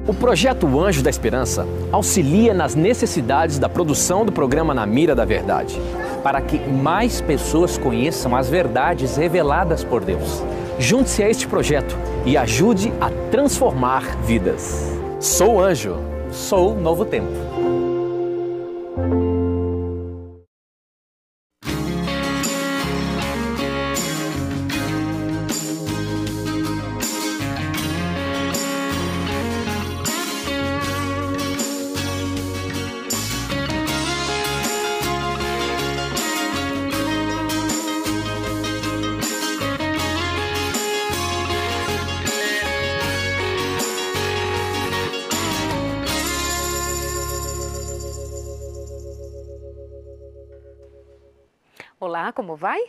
O Projeto Anjo da Esperança auxilia nas necessidades da produção do programa Na Mira da Verdade, para que mais pessoas conheçam as verdades reveladas por Deus. Junte-se a este projeto e ajude a transformar vidas. Sou Anjo, sou Novo Tempo. Olá, como vai?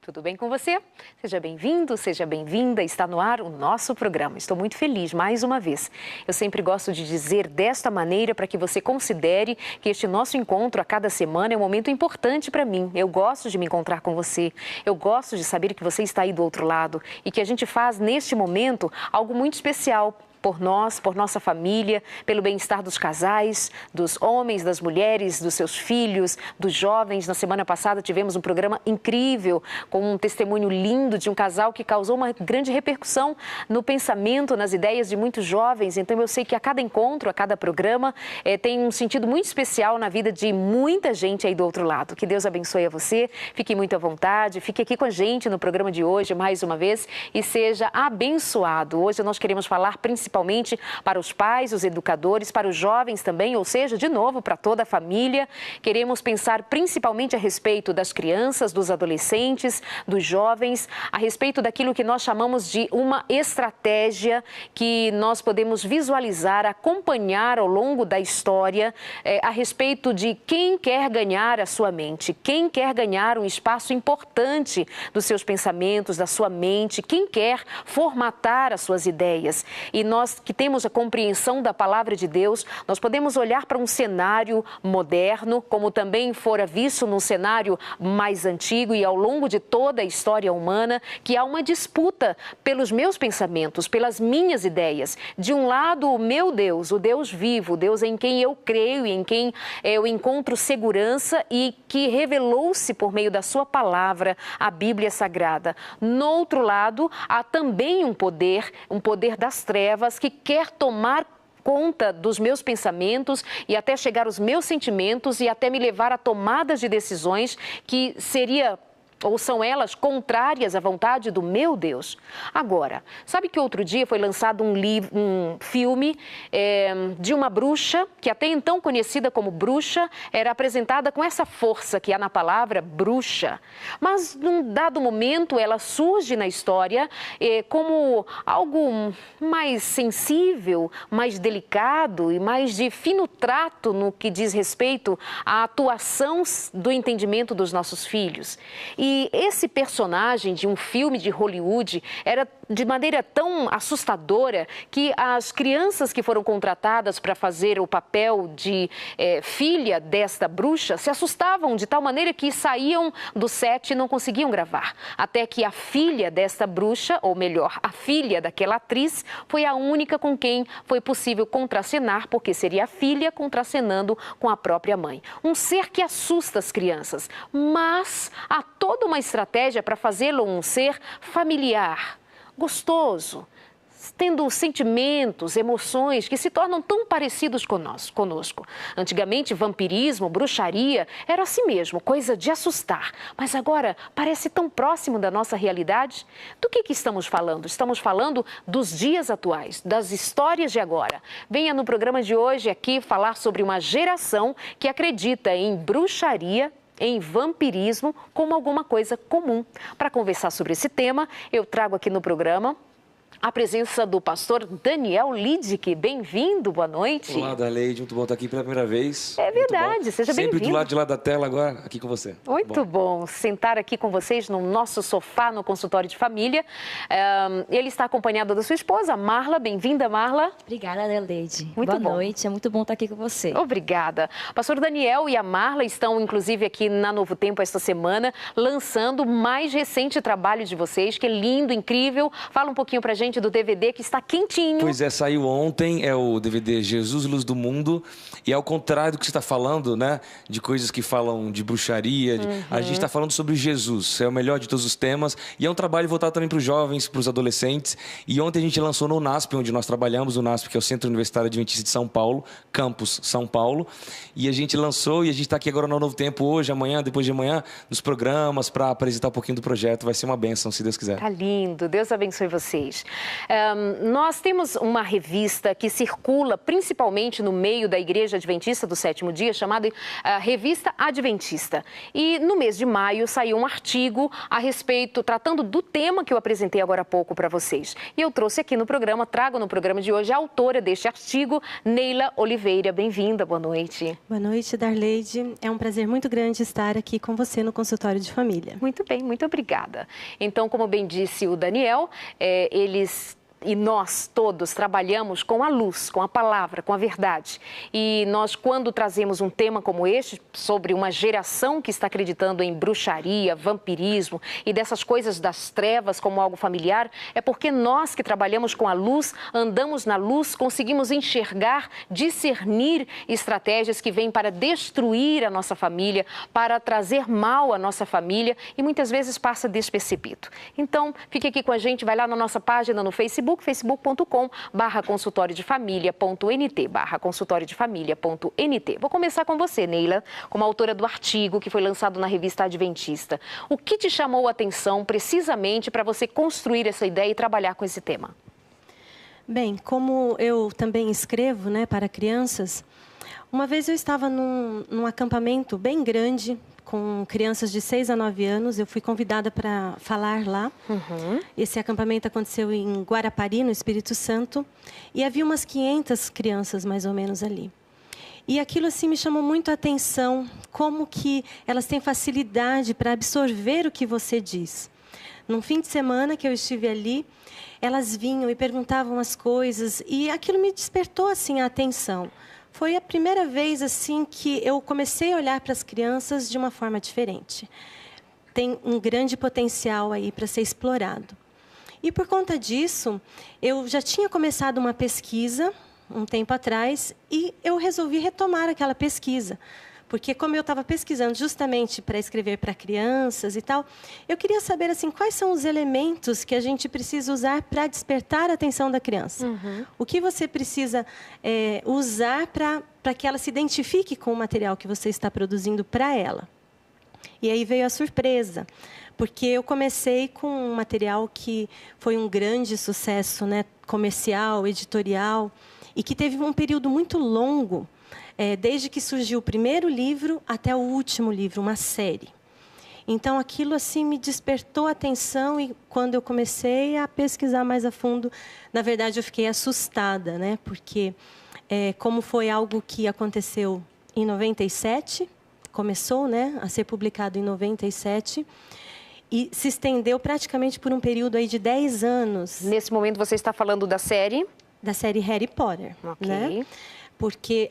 Tudo bem com você? Seja bem-vindo, seja bem-vinda. Está no ar o nosso programa. Estou muito feliz mais uma vez. Eu sempre gosto de dizer desta maneira para que você considere que este nosso encontro a cada semana é um momento importante para mim. Eu gosto de me encontrar com você. Eu gosto de saber que você está aí do outro lado e que a gente faz neste momento algo muito especial. Por nós, por nossa família, pelo bem-estar dos casais, dos homens, das mulheres, dos seus filhos, dos jovens. Na semana passada tivemos um programa incrível, com um testemunho lindo de um casal que causou uma grande repercussão no pensamento, nas ideias de muitos jovens. Então eu sei que a cada encontro, a cada programa, tem um sentido muito especial na vida de muita gente aí do outro lado. Que Deus abençoe a você, fique muito à vontade, fique aqui com a gente no programa de hoje mais uma vez e seja abençoado. Hoje nós queremos falar principalmente para os pais, os educadores, para os jovens também, ou seja, de novo, para toda a família. Queremos pensar principalmente a respeito das crianças, dos adolescentes, dos jovens, a respeito daquilo que nós chamamos de uma estratégia que nós podemos visualizar, acompanhar ao longo da história, a respeito de quem quer ganhar a sua mente, quem quer ganhar um espaço importante dos seus pensamentos, da sua mente, quem quer formatar as suas ideias. E nós que temos a compreensão da palavra de Deus, nós podemos olhar para um cenário moderno, como também fora visto num cenário mais antigo e ao longo de toda a história humana, que há uma disputa pelos meus pensamentos, pelas minhas ideias. De um lado, o meu Deus, o Deus vivo, o Deus em quem eu creio e em quem eu encontro segurança e que revelou-se por meio da sua palavra, a Bíblia Sagrada. No outro lado, há também um poder das trevas, que quer tomar conta dos meus pensamentos e até chegar aos meus sentimentos e até me levar a tomadas de decisões que ou são elas contrárias à vontade do meu Deus. Agora, sabe que outro dia foi lançado um filme de uma bruxa, que até então conhecida como bruxa, era apresentada com essa força que há na palavra bruxa. Mas, num dado momento, ela surge na história como algo mais sensível, mais delicado e mais de fino trato no que diz respeito à atuação do entendimento dos nossos filhos. E esse personagem de um filme de Hollywood era de maneira tão assustadora que as crianças que foram contratadas para fazer o papel de filha desta bruxa se assustavam de tal maneira que saíam do set e não conseguiam gravar. Até que a filha desta bruxa, ou melhor, a filha daquela atriz, foi a única com quem foi possível contracenar, porque seria a filha contracenando com a própria mãe. Um ser que assusta as crianças, mas há toda uma estratégia para fazê-lo um ser familiar, gostoso, tendo sentimentos, emoções que se tornam tão parecidos conosco. Antigamente, vampirismo, bruxaria, era assim mesmo, coisa de assustar. Mas agora parece tão próximo da nossa realidade. Do que estamos falando? Estamos falando dos dias atuais, das histórias de agora. Venha no programa de hoje aqui falar sobre uma geração que acredita em bruxaria, em vampirismo como alguma coisa comum. Para conversar sobre esse tema, eu trago aqui no programa a presença do pastor Daniel Lidick. Bem-vindo, boa noite. Olá, Daleide, muito bom estar aqui pela primeira vez. É verdade, seja bem-vindo. Sempre do lado de lá da tela, agora aqui com você. Muito bom sentar aqui com vocês no nosso sofá, no consultório de família. Ele está acompanhado da sua esposa, Marla. Bem-vinda, Marla. Obrigada, Daleide. Muito boa noite, é muito bom estar aqui com você. Obrigada. O pastor Daniel e a Marla estão, inclusive, aqui na Novo Tempo esta semana, lançando o mais recente trabalho de vocês, que é lindo, incrível. Fala um pouquinho pra gente gente do DVD que está quentinho. Pois é, saiu ontem, é o DVD Jesus, Luz do Mundo. E ao contrário do que você está falando, né? De coisas que falam de bruxaria, a gente está falando sobre Jesus. É o melhor de todos os temas. E é um trabalho voltado também para os jovens, para os adolescentes. E ontem a gente lançou no NASP, onde nós trabalhamos, o NASP, que é o Centro Universitário Adventista de São Paulo, campus São Paulo. E a gente lançou, e a gente está aqui agora no Novo Tempo, hoje, amanhã, depois de amanhã, nos programas, para apresentar um pouquinho do projeto. Vai ser uma bênção, se Deus quiser. Tá lindo, Deus abençoe vocês. Nós temos uma revista que circula principalmente no meio da Igreja Adventista do Sétimo Dia, chamada Revista Adventista. E no mês de maio saiu um artigo a respeito, tratando do tema que eu apresentei agora há pouco para vocês. E eu trouxe aqui no programa, trago no programa de hoje a autora deste artigo, Neila Oliveira. Bem-vinda, boa noite. Boa noite, Darleide. É um prazer muito grande estar aqui com você no consultório de família. Muito bem, muito obrigada. Então, como bem disse o Daniel, eles e nós todos trabalhamos com a luz, com a palavra, com a verdade. E nós, quando trazemos um tema como este, sobre uma geração que está acreditando em bruxaria, vampirismo e dessas coisas das trevas como algo familiar, é porque nós que trabalhamos com a luz, andamos na luz, conseguimos enxergar, discernir estratégias que vêm para destruir a nossa família, para trazer mal à nossa família e muitas vezes passa despercebido. Então, fique aqui com a gente, vai lá na nossa página no Facebook, facebook.com/consultoriodefamilia.nt, /consultoriodefamilia.nt. Vou começar com você, Neila, como autora do artigo que foi lançado na revista Adventista. O que te chamou a atenção precisamente para você construir essa ideia e trabalhar com esse tema? Bem, como eu também escrevo, né, para crianças, uma vez eu estava num acampamento bem grande, com crianças de 6 a 9 anos, eu fui convidada para falar lá. Esse acampamento aconteceu em Guarapari, no Espírito Santo, e havia umas 500 crianças, mais ou menos, ali. E aquilo, assim, me chamou muito a atenção, como que elas têm facilidade para absorver o que você diz. Num fim de semana que eu estive ali, elas vinham e perguntavam as coisas, e aquilo me despertou, assim, a atenção. Foi a primeira vez assim que eu comecei a olhar para as crianças de uma forma diferente. Tem um grande potencial aí para ser explorado. E por conta disso, eu já tinha começado uma pesquisa um tempo atrás e eu resolvi retomar aquela pesquisa. Porque como eu estava pesquisando justamente para escrever para crianças e tal, eu queria saber assim, quais são os elementos que a gente precisa usar para despertar a atenção da criança. O que você precisa usar para que ela se identifique com o material que você está produzindo para ela. E aí veio a surpresa, porque eu comecei com um material que foi um grande sucesso, né, comercial, editorial, e que teve um período muito longo, desde que surgiu o primeiro livro até o último livro, uma série. Então, aquilo assim me despertou a atenção e quando eu comecei a pesquisar mais a fundo, na verdade, eu fiquei assustada, né? Porque como foi algo que aconteceu em 97, começou, né, a ser publicado em 97, e se estendeu praticamente por um período aí de 10 anos. Nesse momento, você está falando da série? Da série Harry Potter, Ok. né? Porque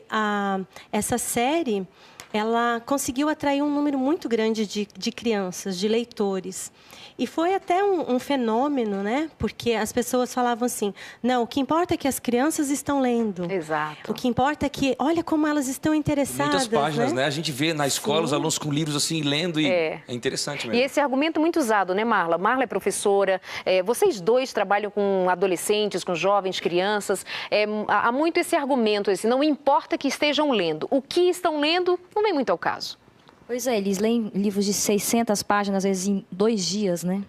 essa série, ela conseguiu atrair um número muito grande de crianças, de leitores. E foi até um fenômeno, né? Porque as pessoas falavam assim, não, o que importa é que as crianças estão lendo. Exato. O que importa é que, olha como elas estão interessadas. Muitas páginas, né? A gente vê na escola os alunos com livros assim, lendo e é interessante mesmo. E esse argumento muito usado, né, Marla? Marla é professora, vocês dois trabalham com adolescentes, com jovens, crianças. Há muito esse argumento, não importa que estejam lendo. O que estão lendo não vem muito ao caso. Pois é, eles leem livros de 600 páginas, às vezes em 2 dias, né?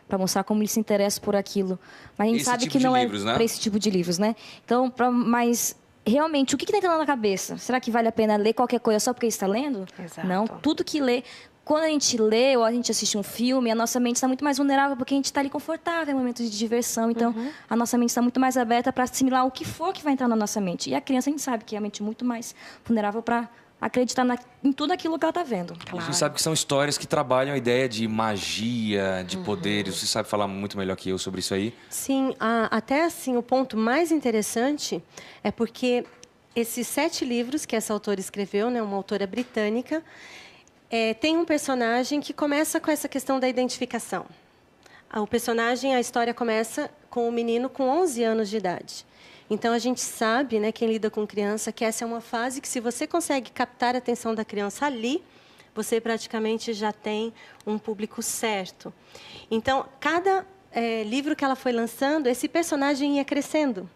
Para mostrar como eles se interessam por aquilo. Mas a gente sabe que não é para esse tipo de livros, né? Então, mas realmente, o que está entrando na cabeça? Será que vale a pena ler qualquer coisa só porque está lendo? Exato. Não, tudo que lê. Quando a gente lê ou a gente assiste um filme, a nossa mente está muito mais vulnerável porque a gente está ali confortável, em momentos de diversão. Então, a nossa mente está muito mais aberta para assimilar o que for que vai entrar na nossa mente. E a criança, a gente sabe que é a mente muito mais vulnerável para acreditar em tudo aquilo que ela está vendo. Claro. A gente sabe que são histórias que trabalham a ideia de magia, de poderes. Você sabe falar muito melhor que eu sobre isso aí? Sim, até assim, o ponto mais interessante é porque esses 7 livros que essa autora escreveu, né, uma autora britânica, tem um personagem que começa com essa questão da identificação. O personagem, a história começa com o menino com 11 anos de idade. Então, a gente sabe, né, quem lida com criança, que essa é uma fase que, se você consegue captar a atenção da criança ali, você praticamente já tem um público certo. Então, cada livro que ela foi lançando, esse personagem ia crescendo.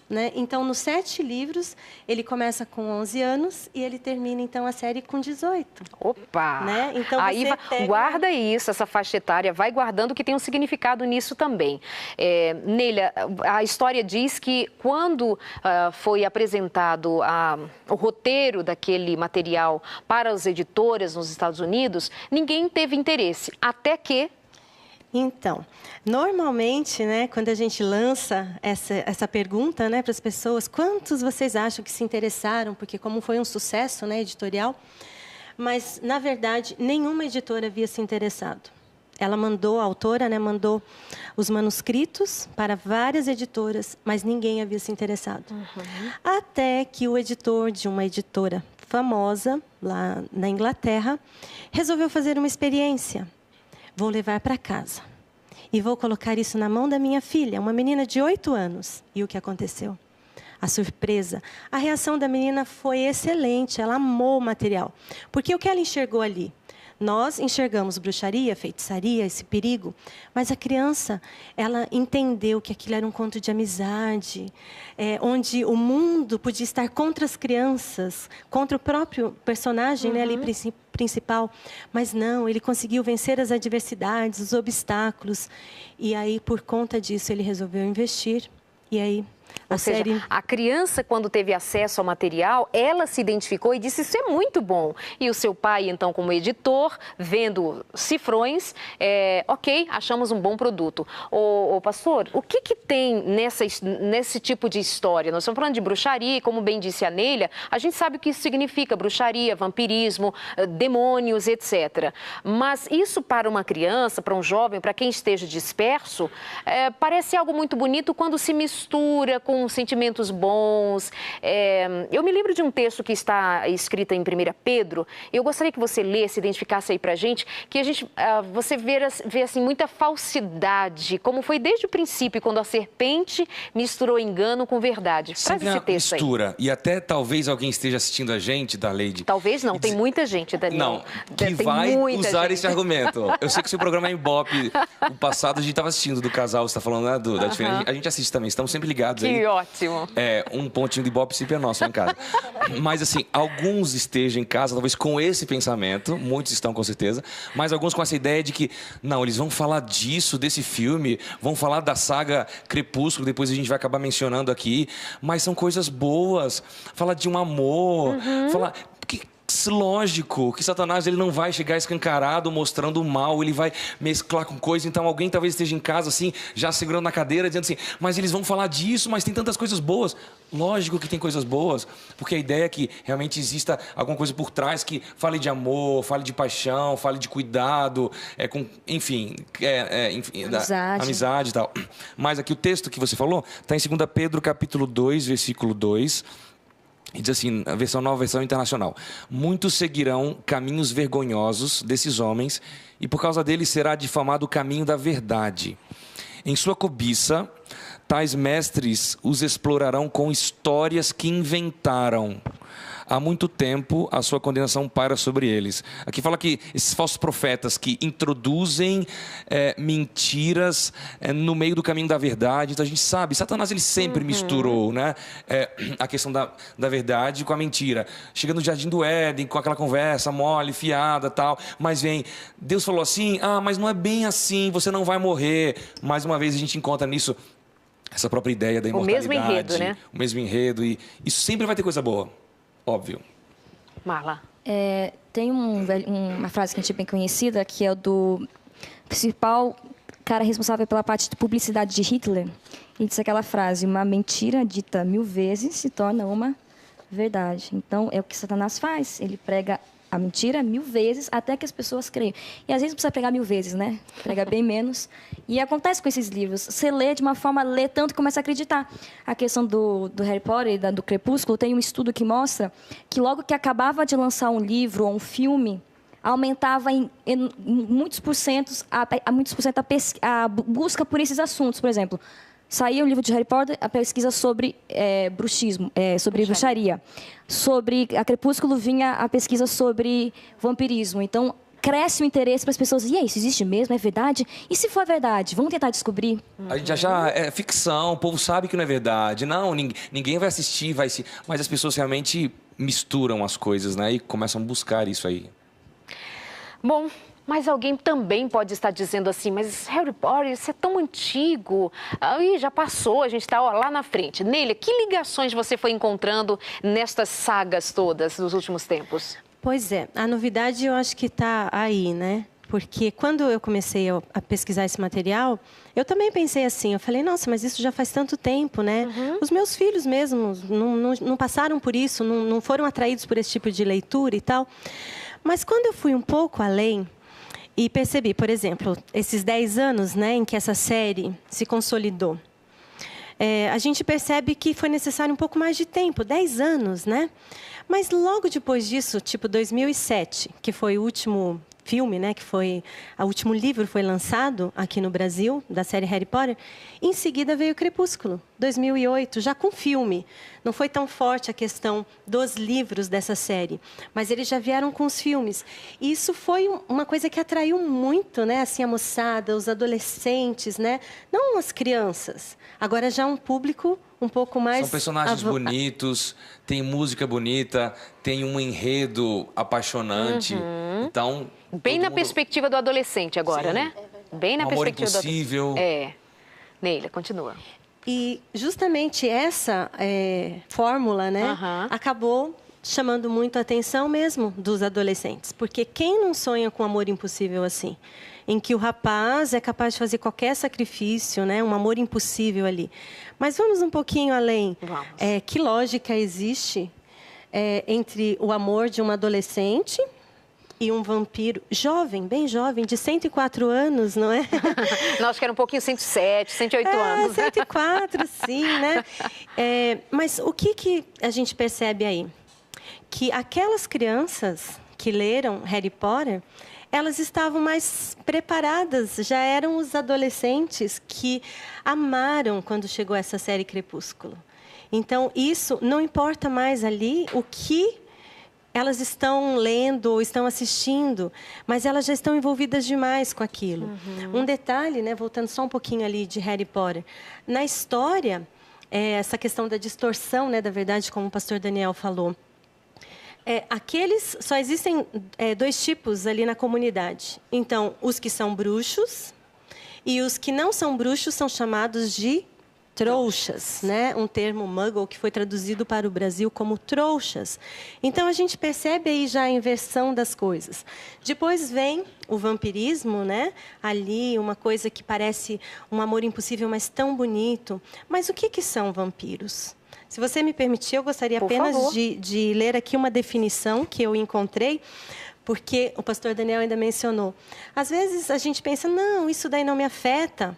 Né? Então, nos 7 livros, ele começa com 11 anos e ele termina, então, a série com 18. Opa! Né? Então, aí guarda isso, essa faixa etária, vai guardando que tem um significado nisso também. Nélia, a história diz que quando foi apresentado o roteiro daquele material para as editoras nos Estados Unidos, ninguém teve interesse, até que... Então, normalmente, né, quando a gente lança essa pergunta, né, para as pessoas, quantos vocês acham que se interessaram? Porque como foi um sucesso, né, editorial, mas, na verdade, nenhuma editora havia se interessado. Ela mandou, a autora, né, mandou os manuscritos para várias editoras, mas ninguém havia se interessado. Até que o editor de uma editora famosa, lá na Inglaterra, resolveu fazer uma experiência. Vou levar para casa e vou colocar isso na mão da minha filha, uma menina de 8 anos. E o que aconteceu? A surpresa. A reação da menina foi excelente, ela amou o material. Porque o que ela enxergou ali? Nós enxergamos bruxaria, feitiçaria, esse perigo, mas a criança, ela entendeu que aquilo era um conto de amizade, onde o mundo podia estar contra as crianças, contra o próprio personagem, né, ali principal, mas não, ele conseguiu vencer as adversidades, os obstáculos, e aí, por conta disso, ele resolveu investir, e aí... Ou seja, a criança, quando teve acesso ao material, ela se identificou e disse, isso é muito bom. E o seu pai, então, como editor, vendo cifrões, ok, achamos um bom produto. Pastor, o que tem nesse tipo de história? Nós estamos falando de bruxaria, e como bem disse a Nélia, a gente sabe o que isso significa, bruxaria, vampirismo, demônios, etc. Mas isso para uma criança, para um jovem, para quem esteja disperso, parece algo muito bonito quando se mistura com sentimentos bons. Eu me lembro de um texto que está escrito em 1 Pedro. Eu gostaria que você lesse, identificasse aí pra gente, que você vê assim, muita falsidade, como foi desde o princípio, quando a serpente misturou engano com verdade. Traz esse texto mistura. Aí. E até talvez alguém esteja assistindo a gente, Darleide. Talvez não, tem muita gente, Daniel. Não, que vai usar esse argumento. Eu sei que o seu programa é Ibope. O passado a gente estava assistindo do casal, você está falando, né, da diferença. A gente assiste também, estamos sempre ligados aí. Que ótimo. Um pontinho de Ibope sempre é nosso lá em casa. Mas assim, alguns estejam em casa, talvez com esse pensamento, muitos estão com certeza, mas alguns com essa ideia de que, não, eles vão falar disso, desse filme, vão falar da saga Crepúsculo, depois a gente vai acabar mencionando aqui, mas são coisas boas, falar de um amor, falar... Lógico que Satanás ele não vai chegar escancarado mostrando o mal, ele vai mesclar com coisa. Então alguém talvez esteja em casa assim, já segurando na cadeira, dizendo assim, mas eles vão falar disso, mas tem tantas coisas boas. Lógico que tem coisas boas, porque a ideia é que realmente exista alguma coisa por trás que fale de amor, fale de paixão, fale de cuidado, enfim, amizade e tal. Mas aqui o texto que você falou está em 2 Pedro capítulo 2, versículo 2. E diz assim, a versão nova, versão internacional. Muitos seguirão caminhos vergonhosos desses homens, e por causa deles será difamado o caminho da verdade. Em sua cobiça, tais mestres os explorarão com histórias que inventaram. Há muito tempo, a sua condenação paira sobre eles. Aqui fala que esses falsos profetas que introduzem mentiras no meio do caminho da verdade. Então, a gente sabe, Satanás ele sempre misturou, né, a questão da verdade com a mentira. Chega no Jardim do Éden, com aquela conversa mole, fiada, tal. Mas vem, Deus falou assim, mas não é bem assim, você não vai morrer. Mais uma vez, a gente encontra nisso essa própria ideia da imortalidade. O mesmo enredo, né? O mesmo enredo. E isso sempre vai ter coisa boa. Óbvio. Marla. Tem uma frase que a gente é bem conhecida, que é do principal cara responsável pela parte de publicidade de Hitler. Ele disse aquela frase, uma mentira dita 1000 vezes se torna uma verdade. Então, é o que Satanás faz. Ele prega a mentira 1000 vezes até que as pessoas creiam. E às vezes não precisa pregar 1000 vezes, né? Prega bem menos. E acontece com esses livros. Você lê de uma forma, lê tanto que começa a acreditar. A questão do Harry Potter e do Crepúsculo, tem um estudo que mostra que logo que acabava de lançar um livro ou um filme, aumentava em muitos porcentos a busca por esses assuntos. Por exemplo, saía o livro de Harry Potter, a pesquisa sobre bruxismo, sobre bruxaria. Sobre a Crepúsculo vinha a pesquisa sobre vampirismo. Então, cresce o interesse para as pessoas. E aí, isso existe mesmo? É verdade? E se for verdade? Vamos tentar descobrir? A gente acha ficção, o povo sabe que não é verdade. Não, ninguém vai assistir, mas as pessoas realmente misturam as coisas, né? E começam a buscar isso aí. Bom, mas alguém também pode estar dizendo assim, mas Harry Potter, isso é tão antigo. Aí já passou, a gente está lá na frente. Nélia, que ligações você foi encontrando nestas sagas todas dos últimos tempos? Pois é, a novidade eu acho que está aí, né? Porque quando eu comecei a pesquisar esse material, eu também pensei assim, eu falei, nossa, mas isso já faz tanto tempo, né? Os meus filhos mesmo não passaram por isso, não foram atraídos por esse tipo de leitura e tal. Mas quando eu fui um pouco além e percebi, por exemplo, esses 10 anos, né, em que essa série se consolidou, a gente percebe que foi necessário um pouco mais de tempo, 10 anos, né? Mas logo depois disso, tipo 2007, que foi o último filme, né, que foi o último livro foi lançado aqui no Brasil, da série Harry Potter, em seguida veio Crepúsculo, 2008, já com filme. Não foi tão forte a questão dos livros dessa série, mas eles já vieram com os filmes. E isso foi uma coisa que atraiu muito, né, assim, a moçada, os adolescentes, né, não as crianças. Agora já um público um pouco mais... São personagens bonitos, tem música bonita, tem um enredo apaixonante. Então... Bem na perspectiva do adolescente agora, Sim. né? Bem na Amor perspectiva Impossível. Nélia, continua. E justamente essa fórmula, né, acabou chamando muito a atenção mesmo dos adolescentes. Porque quem não sonha com amor impossível assim? Em que o rapaz é capaz de fazer qualquer sacrifício, né, um amor impossível ali. Mas vamos um pouquinho além. Vamos. Que lógica existe entre o amor de uma adolescente e um vampiro jovem, bem jovem, de 104 anos, não é? Não, acho que era um pouquinho 107, 108 anos. 104, sim, né? Mas o que a gente percebe aí? Que aquelas crianças que leram Harry Potter, elas estavam mais preparadas, já eram os adolescentes que amaram quando chegou essa série Crepúsculo. Então, isso não importa mais ali o que elas estão lendo ou estão assistindo, mas elas já estão envolvidas demais com aquilo. Um detalhe, né, voltando só um pouquinho ali de Harry Potter, na história, essa questão da distorção, né, da verdade, como o pastor Daniel falou, só existem 2 tipos ali na comunidade. Então, os que são bruxos e os que não são bruxos são chamados de trouxas, né? Um termo muggle que foi traduzido para o Brasil como trouxas. Então, a gente percebe aí já a inversão das coisas. Depois vem o vampirismo, né? Ali, uma coisa que parece um amor impossível, mas tão bonito. Mas o que são vampiros? Se você me permitir, eu gostaria apenas de ler aqui uma definição que eu encontrei, porque o pastor Daniel ainda mencionou. Às vezes, a gente pensa, não, isso daí não me afeta,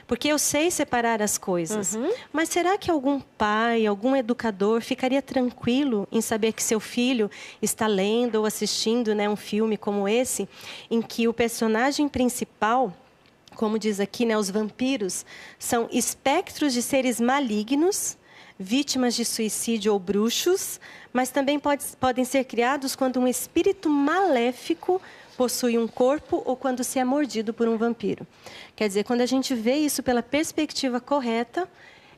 porque eu sei separar as coisas. Mas será que algum pai, algum educador ficaria tranquilo em saber que seu filho está lendo ou assistindo, né, um filme como esse, em que o personagem principal, como diz aqui, né, os vampiros, são espectros de seres malignos, vítimas de suicídio ou bruxos, mas também podem ser criados quando um espírito maléfico possui um corpo ou quando se é mordido por um vampiro. Quer dizer, quando a gente vê isso pela perspectiva correta,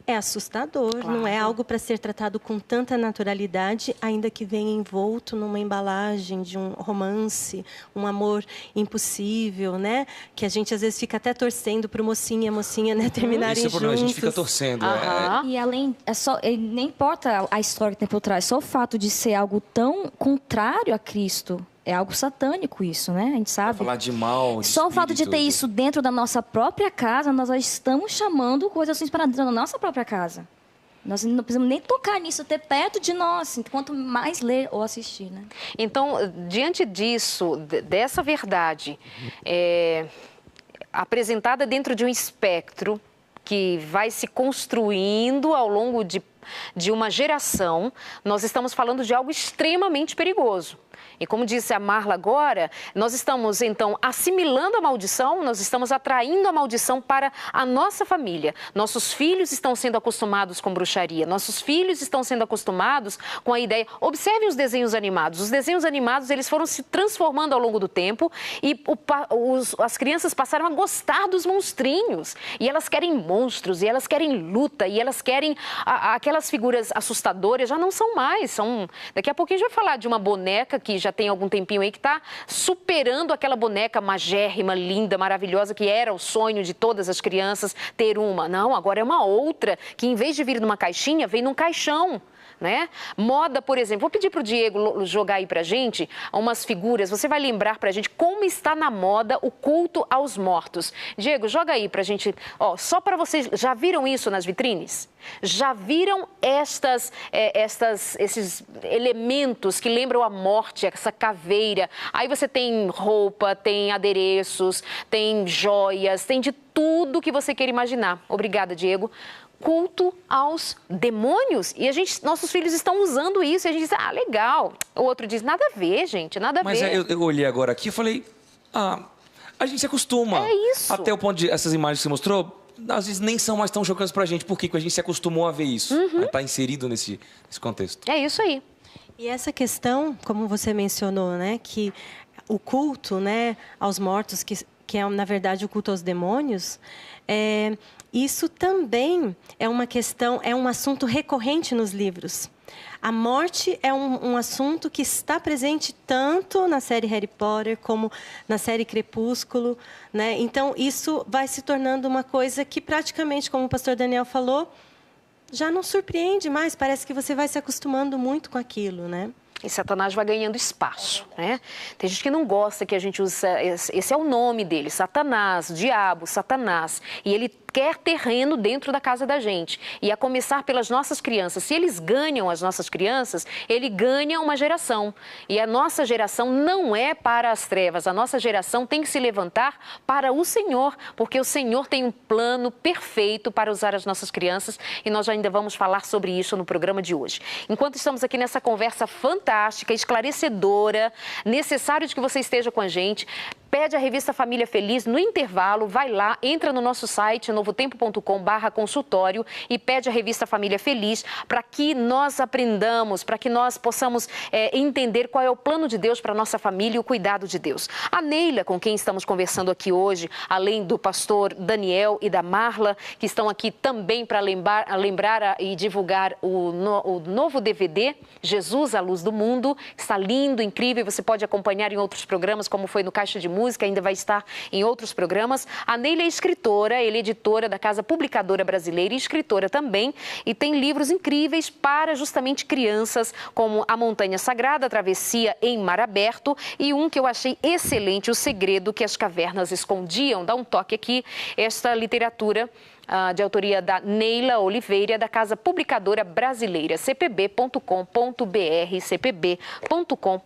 é assustador, claro. Não é algo para ser tratado com tanta naturalidade, ainda que venha envolto numa embalagem de um romance, um amor impossível, né? Que a gente às vezes fica até torcendo para o mocinho e a mocinha, né, terminarem juntos. A gente fica torcendo. E além, nem importa a história que tem por trás, só o fato de ser algo tão contrário a Cristo. É algo satânico isso, né? A gente sabe. Falar de mal, de só o fato de ter isso dentro da nossa própria casa, nós já estamos chamando coisas assim para dentro da nossa própria casa. Nós não precisamos nem tocar nisso, ter perto de nós, quanto mais ler ou assistir, né? Então, diante disso, dessa verdade, apresentada dentro de um espectro que vai se construindo ao longo de de uma geração, nós estamos falando de algo extremamente perigoso. E como disse a Marla agora, nós estamos então assimilando a maldição, nós estamos atraindo a maldição para a nossa família. Nossos filhos estão sendo acostumados com bruxaria, nossos filhos estão sendo acostumados com a ideia... Observem os desenhos animados. Os desenhos animados, eles foram se transformando ao longo do tempo e as crianças passaram a gostar dos monstrinhos. E elas querem monstros, e elas querem luta, e elas querem... aquelas figuras assustadoras já não são mais. Daqui a pouquinho a gente vai falar de uma boneca que já tem algum tempinho aí, que está superando aquela boneca magérrima, linda, maravilhosa, que era o sonho de todas as crianças ter uma. Não, agora é uma outra, que em vez de vir numa caixinha, vem num caixão. Né? Moda, por exemplo, vou pedir para o Diego jogar aí para a gente umas figuras, você vai lembrar para a gente como está na moda o culto aos mortos. Diego, joga aí para a gente, ó, só para vocês, já viram isso nas vitrines? Já viram esses elementos que lembram a morte, essa caveira? Aí você tem roupa, tem adereços, tem joias, tem de tudo que você queira imaginar. Obrigada, Diego. Culto aos demônios. E nossos filhos estão usando isso. E a gente diz, ah, legal. O outro diz, nada a ver, gente, nada a ver. Mas eu olhei agora aqui e falei, a gente se acostuma. É isso. Até o ponto de essas imagens que você mostrou, às vezes nem são mais tão chocantes pra gente. Por quê? Porque a gente se acostumou a ver isso. Tá inserido nesse contexto. É isso aí. E essa questão, como você mencionou, né, que o culto, né, aos mortos, que é, na verdade, o culto aos demônios, isso também é uma questão, é um assunto recorrente nos livros. A morte é um assunto que está presente tanto na série Harry Potter como na série Crepúsculo, né? Então, isso vai se tornando uma coisa que praticamente, como o pastor Daniel falou, já não surpreende mais. Parece que você vai se acostumando muito com aquilo, né? E Satanás vai ganhando espaço, né? Tem gente que não gosta que a gente use... Esse é o nome dele, Satanás, diabo, Satanás. E ele quer terreno dentro da casa da gente. E a começar pelas nossas crianças. Se eles ganham as nossas crianças, ele ganha uma geração. E a nossa geração não é para as trevas. A nossa geração tem que se levantar para o Senhor, porque o Senhor tem um plano perfeito para usar as nossas crianças. E nós ainda vamos falar sobre isso no programa de hoje. Enquanto estamos aqui nessa conversa fantástica, esclarecedora, necessário de que você esteja com a gente, pede a revista Família Feliz no intervalo, vai lá, entra no nosso site, novotempo.com/consultório e pede a revista Família Feliz para que nós aprendamos, para que nós possamos entender qual é o plano de Deus para a nossa família e o cuidado de Deus. A Neila, com quem estamos conversando aqui hoje, além do pastor Daniel e da Marla, que estão aqui também para lembrar e divulgar o novo DVD, Jesus, a Luz do Mundo, está lindo, incrível, você pode acompanhar em outros programas, como foi no Caixa de Música, ainda vai estar em outros programas. A Neila é escritora, ele é editora da Casa Publicadora Brasileira e escritora também, e tem livros incríveis para justamente crianças, como A Montanha Sagrada, a Travessia em Mar Aberto, e um que eu achei excelente, O Segredo que as Cavernas Escondiam. Dá um toque aqui, esta literatura de autoria da Neila Oliveira, da Casa Publicadora Brasileira, cpb.com.br, cpb.com.br.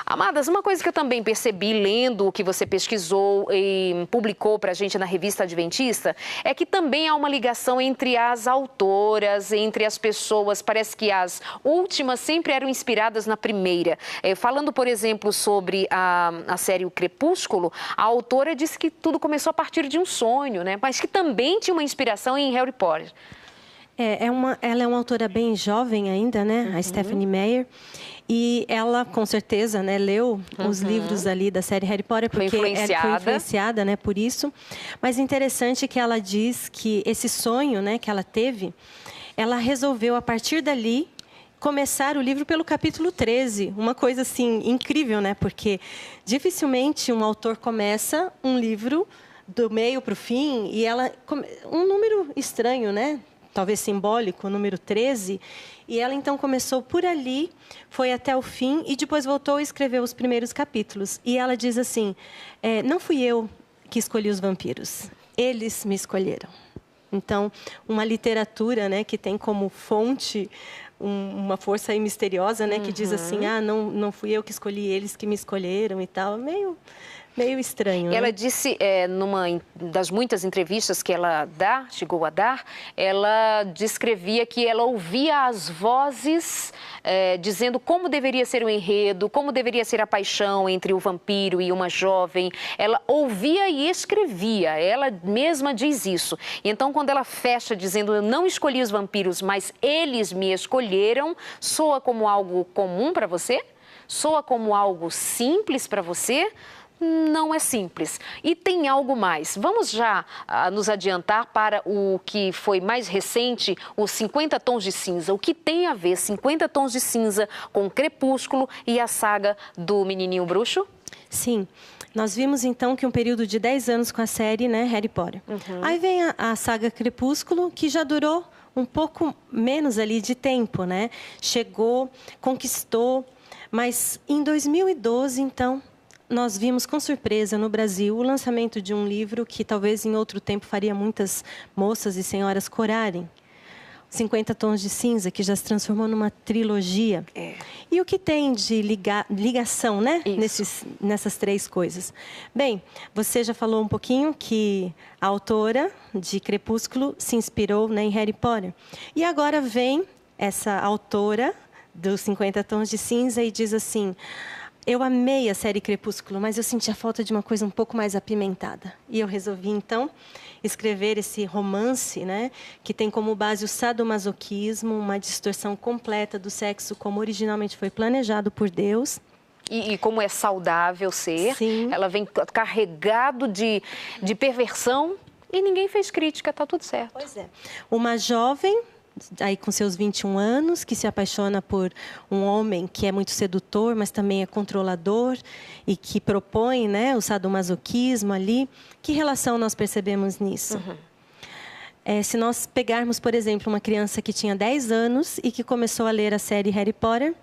Amadas, uma coisa que eu também percebi lendo o que você pesquisou e publicou para a gente na Revista Adventista é que também há uma ligação entre as autoras, entre as pessoas. Parece que as últimas sempre eram inspiradas na primeira. Falando, por exemplo, sobre a série O Crepúsculo, a autora disse que tudo começou a partir de um sonho, né? Mas que também tinha uma inspiração em Harry Potter. Ela é uma autora bem jovem ainda, né? A Stephenie Meyer. E ela, com certeza, né, leu os livros ali da série Harry Potter, porque ela foi influenciada, né, por isso. Mas interessante que ela diz que esse sonho, né, que ela teve, ela resolveu, a partir dali, começar o livro pelo capítulo 13. Uma coisa, assim, incrível, né? Porque dificilmente um autor começa um livro do meio para o fim e um número estranho, né? Talvez simbólico, o número 13, e ela então começou por ali, foi até o fim e depois voltou e escreveu os primeiros capítulos. E ela diz assim, não fui eu que escolhi os vampiros, eles me escolheram. Então, uma literatura, né, que tem como fonte uma força aí misteriosa, né, que diz assim, não fui eu que escolhi, eles que me escolheram e tal, meio meio estranho, né? Ela disse, numa das muitas entrevistas que ela chegou a dar, ela descrevia que ela ouvia as vozes dizendo como deveria ser o enredo, como deveria ser a paixão entre o vampiro e uma jovem. Ela ouvia e escrevia, ela mesma diz isso. E então, quando ela fecha dizendo, eu não escolhi os vampiros, mas eles me escolheram, soa como algo comum para você? Soa como algo simples para você? Não é simples. E tem algo mais. Vamos já nos adiantar para o que foi mais recente, os 50 Tons de Cinza. O que tem a ver 50 Tons de Cinza com Crepúsculo e a saga do Menininho Bruxo? Sim. Nós vimos, então, que um período de 10 anos com a série, né, Harry Potter. Aí vem a saga Crepúsculo, que já durou um pouco menos ali de tempo, né? Chegou, conquistou, mas em 2012, então, nós vimos com surpresa no Brasil o lançamento de um livro que talvez em outro tempo faria muitas moças e senhoras corarem. 50 Tons de Cinza, que já se transformou numa trilogia. E o que tem de ligação, né? Nessas três coisas? Bem, você já falou um pouquinho que a autora de Crepúsculo se inspirou, né, em Harry Potter. E agora vem essa autora dos 50 Tons de Cinza e diz assim: eu amei a série Crepúsculo, mas eu senti a falta de uma coisa um pouco mais apimentada. E eu resolvi, então, escrever esse romance, né, que tem como base o sadomasoquismo, uma distorção completa do sexo como originalmente foi planejado por Deus. E como é saudável ser. Sim. Ela vem carregado de perversão e ninguém fez crítica, está tudo certo. Pois é. Uma jovem, aí com seus 21 anos, que se apaixona por um homem que é muito sedutor, mas também é controlador e que propõe, né, o sadomasoquismo ali. Que relação nós percebemos nisso? Se nós pegarmos, por exemplo, uma criança que tinha 10 anos e que começou a ler a série Harry Potter,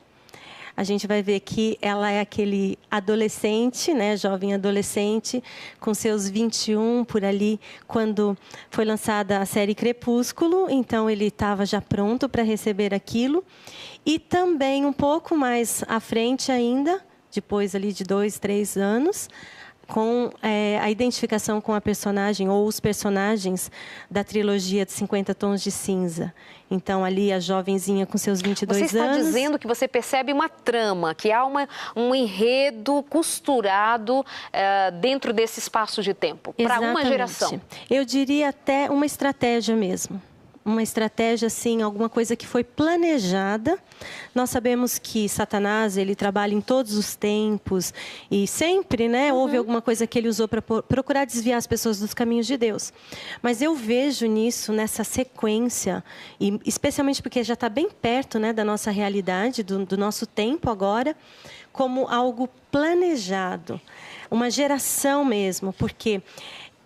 a gente vai ver que ela é aquele adolescente, né, jovem adolescente, com seus 21 por ali, quando foi lançada a série Crepúsculo. Então, ele estava já pronto para receber aquilo. E também, um pouco mais à frente ainda, depois ali de 2, 3 anos, com a identificação com a personagem ou os personagens da trilogia de 50 Tons de Cinza. Então, ali, a jovenzinha com seus 22 anos... Você está dizendo que você percebe uma trama, que há um enredo costurado dentro desse espaço de tempo, para uma geração. Eu diria até uma estratégia mesmo. Uma estratégia, assim, alguma coisa que foi planejada. Nós sabemos que Satanás, ele trabalha em todos os tempos e sempre, né, houve alguma coisa que ele usou para procurar desviar as pessoas dos caminhos de Deus. Mas eu vejo nisso, nessa sequência, e especialmente porque já está bem perto, né, da nossa realidade, do nosso tempo agora, como algo planejado. Uma geração mesmo, porque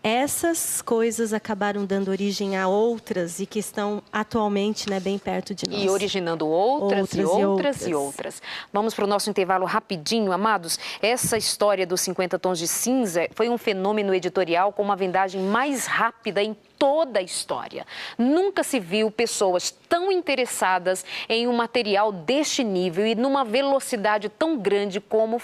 essas coisas acabaram dando origem a outras e que estão atualmente, né, bem perto de nós. E originando outras. Vamos para o nosso intervalo rapidinho, amados. Essa história dos 50 Tons de Cinza foi um fenômeno editorial com uma vendagem mais rápida em toda a história. Nunca se viu pessoas tão interessadas em um material deste nível e numa velocidade tão grande como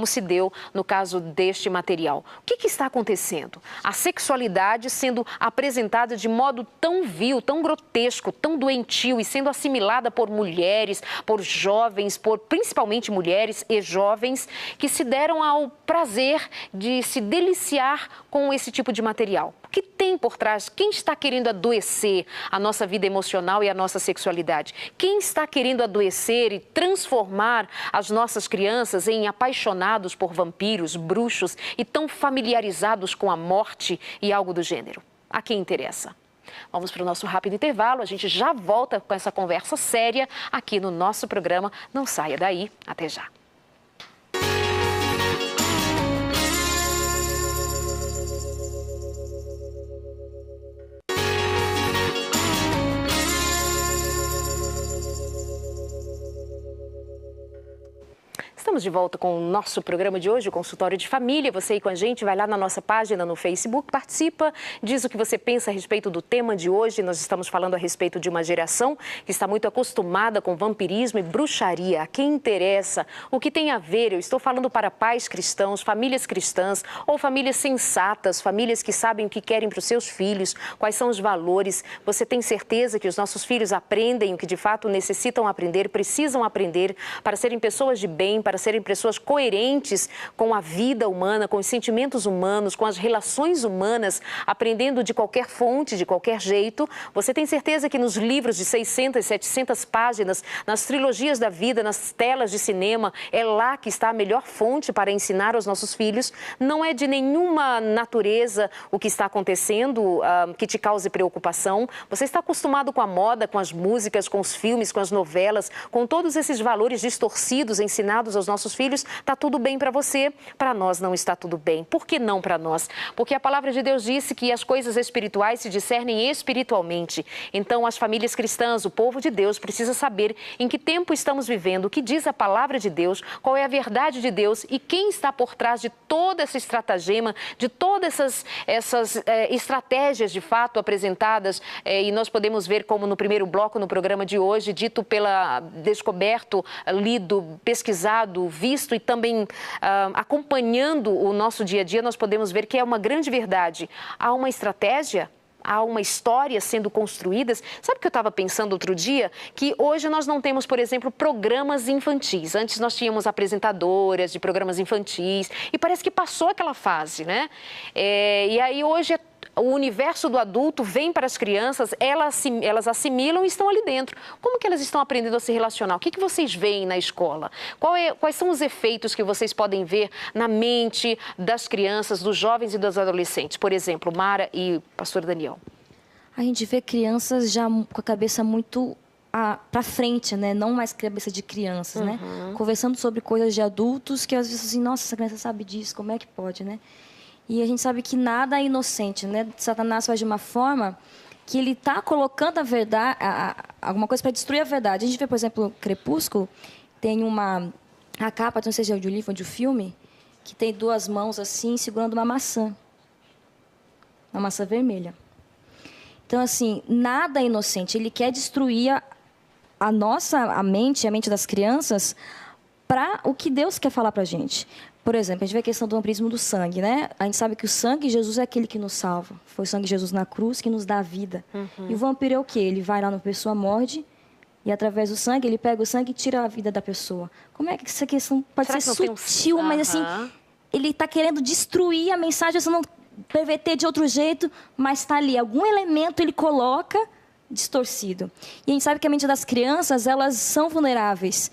se deu no caso deste material. O que está acontecendo? A sexualidade sendo apresentada de modo tão vil, tão grotesco, tão doentio e sendo assimilada por mulheres, por jovens, por principalmente mulheres e jovens que se deram ao prazer de se deliciar com esse tipo de material. O que tem por trás? Quem está querendo adoecer a nossa vida emocional e a nossa sexualidade? Quem está querendo adoecer e transformar as nossas crianças em apaixonados por vampiros, bruxos e tão familiarizados com a morte e algo do gênero? A quem interessa? Vamos para o nosso rápido intervalo. A gente já volta com essa conversa séria aqui no nosso programa. Não saia daí. Até já. Estamos de volta com o nosso programa de hoje, o Consultório de Família. Você aí com a gente, vai lá na nossa página no Facebook, participa, diz o que você pensa a respeito do tema de hoje. Nós estamos falando a respeito de uma geração que está muito acostumada com vampirismo e bruxaria. A quem interessa? O que tem a ver? Eu estou falando para pais cristãos, famílias cristãs ou famílias sensatas, famílias que sabem o que querem para os seus filhos, quais são os valores. Você tem certeza que os nossos filhos aprendem o que de fato necessitam aprender, precisam aprender para serem pessoas de bem, para serem pessoas coerentes com a vida humana, com os sentimentos humanos, com as relações humanas, aprendendo de qualquer fonte, de qualquer jeito? Você tem certeza que nos livros de 600, 700 páginas, nas trilogias da vida, nas telas de cinema, é lá que está a melhor fonte para ensinar aos nossos filhos? Não é de nenhuma natureza o que está acontecendo que te cause preocupação. Você está acostumado com a moda, com as músicas, com os filmes, com as novelas, com todos esses valores distorcidos ensinados aos nossos filhos. Está tudo bem para você, para nós não está tudo bem. Por que não para nós? Porque a palavra de Deus disse que as coisas espirituais se discernem espiritualmente. Então, as famílias cristãs, o povo de Deus, precisa saber em que tempo estamos vivendo, o que diz a palavra de Deus, qual é a verdade de Deus e quem está por trás de toda essa estratagema, de todas essas estratégias de fato apresentadas. E nós podemos ver como no primeiro bloco, no programa de hoje, dito pela descoberto, lido, pesquisado, visto e também acompanhando o nosso dia a dia, nós podemos ver que é uma grande verdade. Há uma estratégia, há uma história sendo construída. Sabe o que eu estava pensando outro dia? Que hoje nós não temos, por exemplo, programas infantis. Antes nós tínhamos apresentadoras de programas infantis e parece que passou aquela fase, né? E aí hoje o universo do adulto vem para as crianças, elas assimilam e estão ali dentro. Como que elas estão aprendendo a se relacionar? O que vocês veem na escola? Quais são os efeitos que vocês podem ver na mente das crianças, dos jovens e dos adolescentes? Por exemplo, Mara e pastor Daniel. A gente vê crianças já com a cabeça muito para frente, né? Não mais cabeça de crianças, né? Conversando sobre coisas de adultos que às vezes assim, nossa, essa criança sabe disso, como é que pode, né? E a gente sabe que nada é inocente, né? Satanás faz de uma forma que ele está colocando a verdade, alguma coisa para destruir a verdade. A gente vê, por exemplo, Crepúsculo, tem a capa, não sei se é de um livro ou de um filme, que tem duas mãos assim, segurando uma maçã vermelha. Então, assim, nada é inocente. Ele quer destruir a mente das crianças para o que Deus quer falar para a gente. Por exemplo, a gente vê a questão do vampirismo do sangue, né? A gente sabe que o sangue de Jesus é aquele que nos salva. Foi o sangue de Jesus na cruz que nos dá a vida. E o vampiro é o quê? Ele vai lá na pessoa, morde, e através do sangue, ele pega o sangue e tira a vida da pessoa. Como é que essa questão pode ser sutil, mas assim, ele está querendo destruir a mensagem, você não perverter de outro jeito, mas está ali. Algum elemento ele coloca distorcido. E a gente sabe que a mente das crianças, elas são vulneráveis.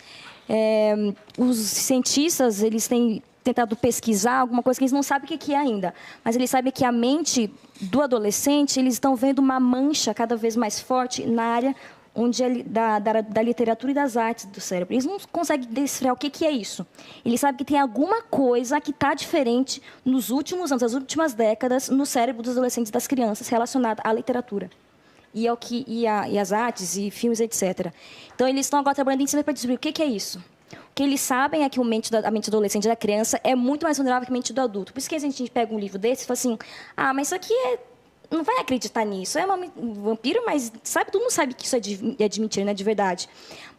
Os cientistas, eles têm tentado pesquisar alguma coisa que eles não sabem o que é ainda. Mas eles sabem que a mente do adolescente, eles estão vendo uma mancha cada vez mais forte na área onde da literatura e das artes do cérebro. Eles não conseguem decifrar o que é isso. Eles sabem que tem alguma coisa que está diferente nos últimos anos, nas últimas décadas, no cérebro dos adolescentes e das crianças relacionada à literatura. E as artes e filmes, etc. Então, eles estão agora trabalhando em cima para descobrir o que é isso. O que eles sabem é que a mente do adolescente e da criança é muito mais vulnerável que a mente do adulto. Por isso que a gente pega um livro desse e fala assim, mas isso aqui não vai acreditar nisso. É um vampiro, mas todo mundo sabe que isso é de mentira, não é de verdade.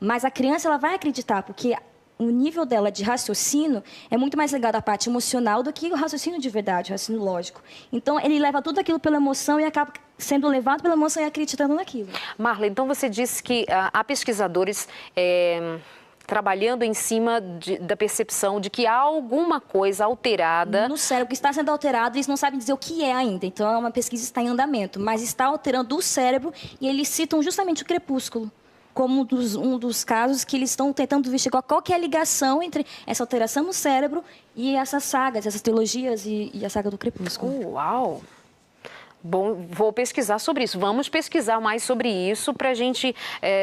Mas a criança ela vai acreditar, porque o nível dela de raciocínio é muito mais ligado à parte emocional do que o raciocínio de verdade, o raciocínio lógico. Então, ele leva tudo aquilo pela emoção e acaba sendo levado pela emoção e acreditando naquilo. Marla, então você disse que há pesquisadores trabalhando em cima da percepção de que há alguma coisa alterada no cérebro, que está sendo alterado, eles não sabem dizer o que é ainda. Então, é uma pesquisa que está em andamento, mas está alterando o cérebro e eles citam justamente o Crepúsculo como um dos casos que eles estão tentando investigar qual que é a ligação entre essa alteração no cérebro e essas sagas, essas trilogias e a saga do Crepúsculo. Uau! Bom, vou pesquisar sobre isso. Vamos pesquisar mais sobre isso para a gente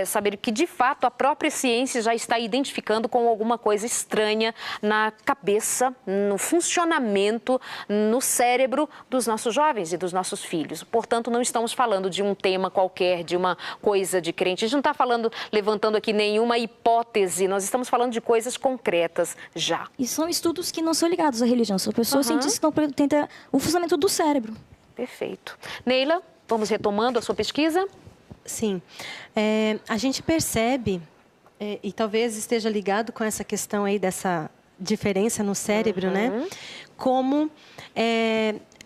saber que, de fato, a própria ciência já está identificando com alguma coisa estranha na cabeça, no funcionamento, no cérebro dos nossos jovens e dos nossos filhos. Portanto, não estamos falando de um tema qualquer, de uma coisa de crente. A gente não está levantando aqui nenhuma hipótese. Nós estamos falando de coisas concretas já. E são estudos que não são ligados à religião. São pessoas cientistas que estão tentando o funcionamento do cérebro. Perfeito. Neila, vamos retomando a sua pesquisa? Sim. A gente percebe, e talvez esteja ligado com essa questão aí dessa diferença no cérebro, né? Como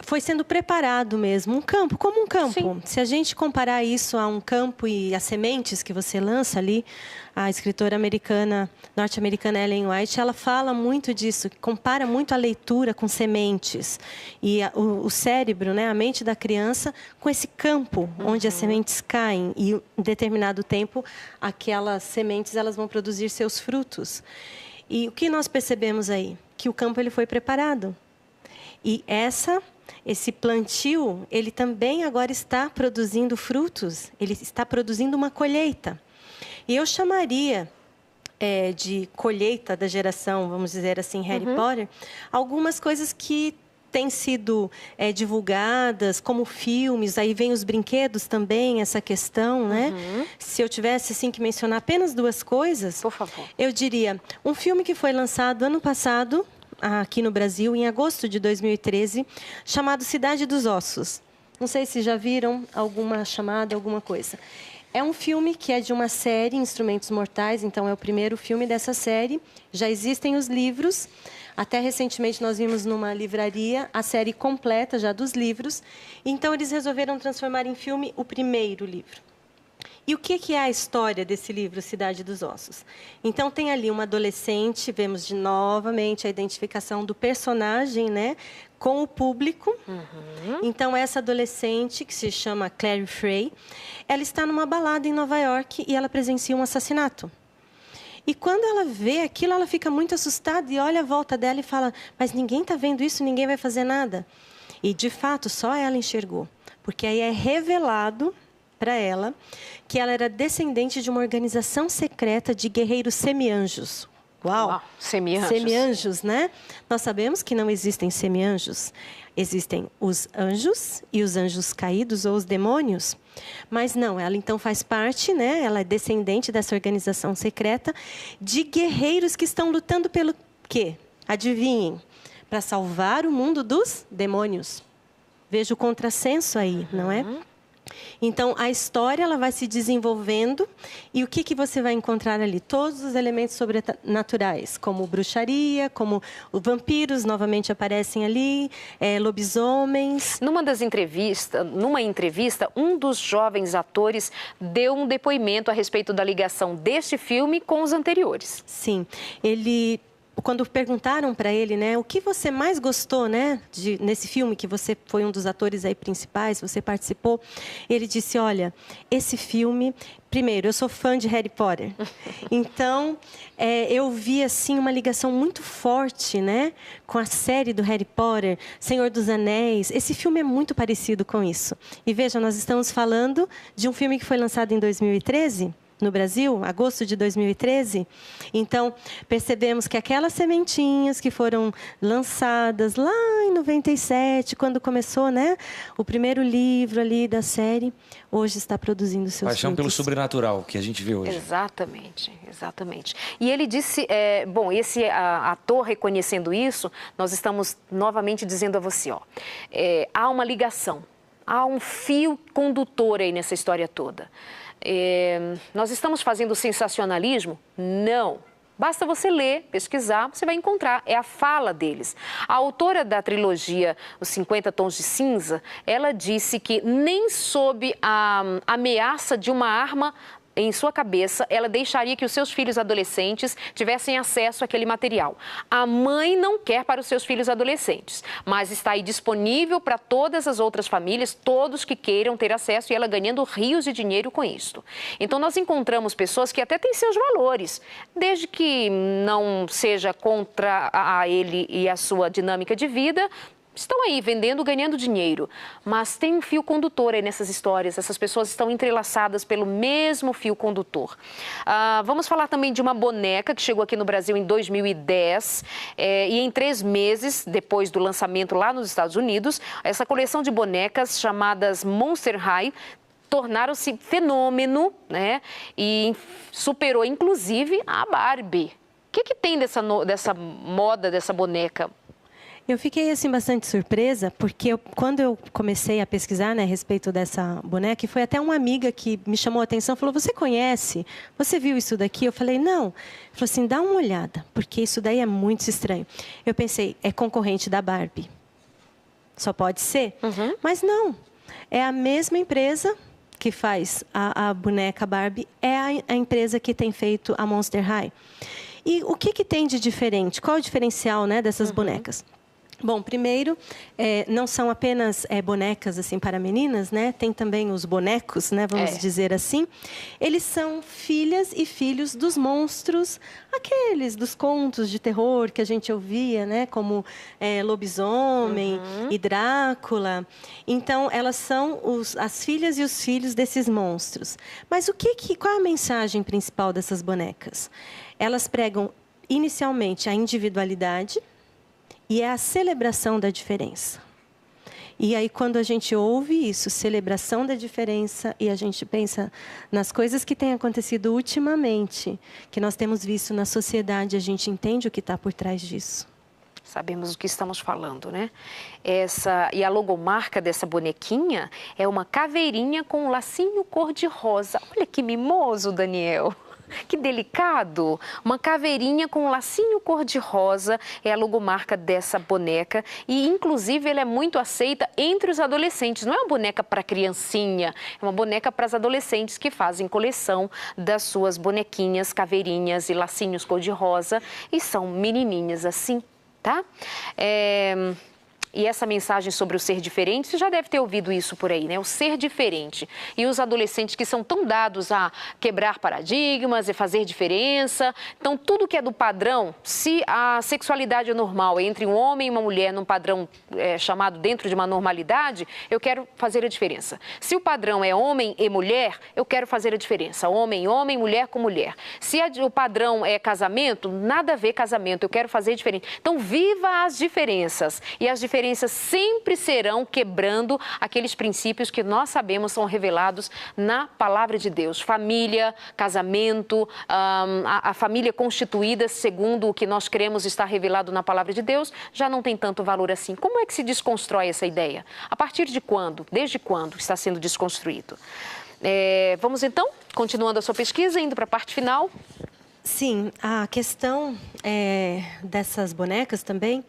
foi sendo preparado mesmo um campo, como um campo. Sim. Se a gente comparar isso a um campo e as sementes que você lança ali, a escritora norte-americana Ellen White, ela fala muito disso, compara muito a leitura com sementes. E o cérebro, né, a mente da criança, com esse campo onde as sementes caem. E em determinado tempo, aquelas sementes elas vão produzir seus frutos. E o que nós percebemos aí? Que o campo ele foi preparado. E esse plantio, ele também agora está produzindo frutos, ele está produzindo uma colheita. E eu chamaria de colheita da geração, vamos dizer assim, Harry Potter, algumas coisas que têm sido divulgadas, como filmes, aí vem os brinquedos também, essa questão, né? Se eu tivesse assim, que mencionar apenas duas coisas, por favor, eu diria, um filme que foi lançado ano passado, aqui no Brasil, em agosto de 2013, chamado Cidade dos Ossos. Não sei se já viram alguma chamada, alguma coisa. É um filme que é de uma série, Instrumentos Mortais, então é o primeiro filme dessa série. Já existem os livros. Até recentemente nós vimos numa livraria a série completa já dos livros. Então eles resolveram transformar em filme o primeiro livro. E o que é a história desse livro, Cidade dos Ossos? Então, tem ali uma adolescente, vemos novamente a identificação do personagem, né, com o público. Então, essa adolescente, que se chama Claire Frey, ela está numa balada em Nova York e ela presencia um assassinato. E quando ela vê aquilo, ela fica muito assustada e olha à volta dela e fala, mas ninguém está vendo isso, ninguém vai fazer nada. E, de fato, só ela enxergou. Porque aí é revelado para ela que ela era descendente de uma organização secreta de guerreiros semi-anjos. Uau! Semi-anjos. Semi-anjos, né? Nós sabemos que não existem semi-anjos. Existem os anjos e os anjos caídos ou os demônios. Mas não, ela então faz parte, né? Ela é descendente dessa organização secreta de guerreiros que estão lutando pelo quê? Adivinhem? Para salvar o mundo dos demônios. Veja o contrassenso aí, não é? Então, a história ela vai se desenvolvendo e o que você vai encontrar ali? Todos os elementos sobrenaturais, como bruxaria, como os vampiros novamente aparecem ali, lobisomens. Numa entrevista, um dos jovens atores deu um depoimento a respeito da ligação deste filme com os anteriores. Sim, quando perguntaram para ele, né, o que você mais gostou, né, nesse filme, que você foi um dos atores aí principais, você participou, ele disse, olha, esse filme, primeiro, eu sou fã de Harry Potter, então eu vi assim uma ligação muito forte, né, com a série do Harry Potter, Senhor dos Anéis. Esse filme é muito parecido com isso. E veja, nós estamos falando de um filme que foi lançado em 2013. No Brasil, agosto de 2013. Então, percebemos que aquelas sementinhas que foram lançadas lá em 97, quando começou, né, o primeiro livro ali da série, hoje está produzindo seus frutos. Paixão pelo sobrenatural que a gente vê hoje. Exatamente, exatamente. E ele disse, esse ator reconhecendo isso, nós estamos novamente dizendo a você, há uma ligação, há um fio condutor aí nessa história toda. Nós estamos fazendo sensacionalismo? Não. Basta você ler, pesquisar, você vai encontrar. É a fala deles. A autora da trilogia Os 50 Tons de Cinza, ela disse que nem sob a ameaça de uma arma em sua cabeça, ela deixaria que os seus filhos adolescentes tivessem acesso àquele material. A mãe não quer para os seus filhos adolescentes, mas está aí disponível para todas as outras famílias, todos que queiram ter acesso, e ela ganhando rios de dinheiro com isto. Então, nós encontramos pessoas que até têm seus valores, desde que não seja contra a ele e a sua dinâmica de vida, estão aí vendendo, ganhando dinheiro, mas tem um fio condutor aí nessas histórias. Essas pessoas estão entrelaçadas pelo mesmo fio condutor. Vamos falar também de uma boneca que chegou aqui no Brasil em 2010 e em 3 meses depois do lançamento lá nos Estados Unidos, essa coleção de bonecas chamadas Monster High tornaram-se fenômeno, né? E superou inclusive a Barbie. O que tem dessa moda, dessa boneca? Eu fiquei assim bastante surpresa, porque quando eu comecei a pesquisar, né, a respeito dessa boneca, e foi até uma amiga que me chamou a atenção, falou: você conhece? Você viu isso daqui? Eu falei: não. Ela falou assim: dá uma olhada, porque isso daí é muito estranho. Eu pensei, é concorrente da Barbie. Só pode ser? Mas não. É a mesma empresa que faz a boneca Barbie, é a empresa que tem feito a Monster High. E o que tem de diferente? Qual é o diferencial, né, dessas bonecas? Bom, primeiro, não são apenas bonecas assim para meninas, né? Tem também os bonecos, né? Vamos dizer assim. Eles são filhas e filhos dos monstros, aqueles dos contos de terror que a gente ouvia, né? Como lobisomem e Drácula. Então, elas são as filhas e os filhos desses monstros. Mas qual é a mensagem principal dessas bonecas? Elas pregam inicialmente a individualidade e é a celebração da diferença. E aí, quando a gente ouve isso, celebração da diferença, e a gente pensa nas coisas que têm acontecido ultimamente, que nós temos visto na sociedade, a gente entende o que está por trás disso. Sabemos o que estamos falando, né? E a logomarca dessa bonequinha é uma caveirinha com um lacinho cor-de-rosa. Olha que mimoso, Daniel. Que delicado! Uma caveirinha com um lacinho cor-de-rosa é a logomarca dessa boneca e, inclusive, ela é muito aceita entre os adolescentes. Não é uma boneca para criancinha, é uma boneca para as adolescentes que fazem coleção das suas bonequinhas, caveirinhas e lacinhos cor-de-rosa e são menininhas assim, tá? E essa mensagem sobre o ser diferente, você já deve ter ouvido isso por aí, né? O ser diferente. E os adolescentes que são tão dados a quebrar paradigmas e fazer diferença. Então, tudo que é do padrão, se a sexualidade é normal entre um homem e uma mulher num padrão chamado dentro de uma normalidade, eu quero fazer a diferença. Se o padrão é homem e mulher, eu quero fazer a diferença. Homem, homem, mulher com mulher. Se o padrão é casamento, nada a ver casamento, eu quero fazer diferente. Então, viva as diferenças. E as diferenças sempre serão quebrando aqueles princípios que nós sabemos são revelados na palavra de Deus. Família, casamento, a família constituída segundo o que nós cremos está revelado na palavra de Deus, já não tem tanto valor assim. Como é que se desconstrói essa ideia? A partir de quando? Desde quando está sendo desconstruído? Vamos então, continuando a sua pesquisa, indo para a parte final. Sim, a questão dessas bonecas também,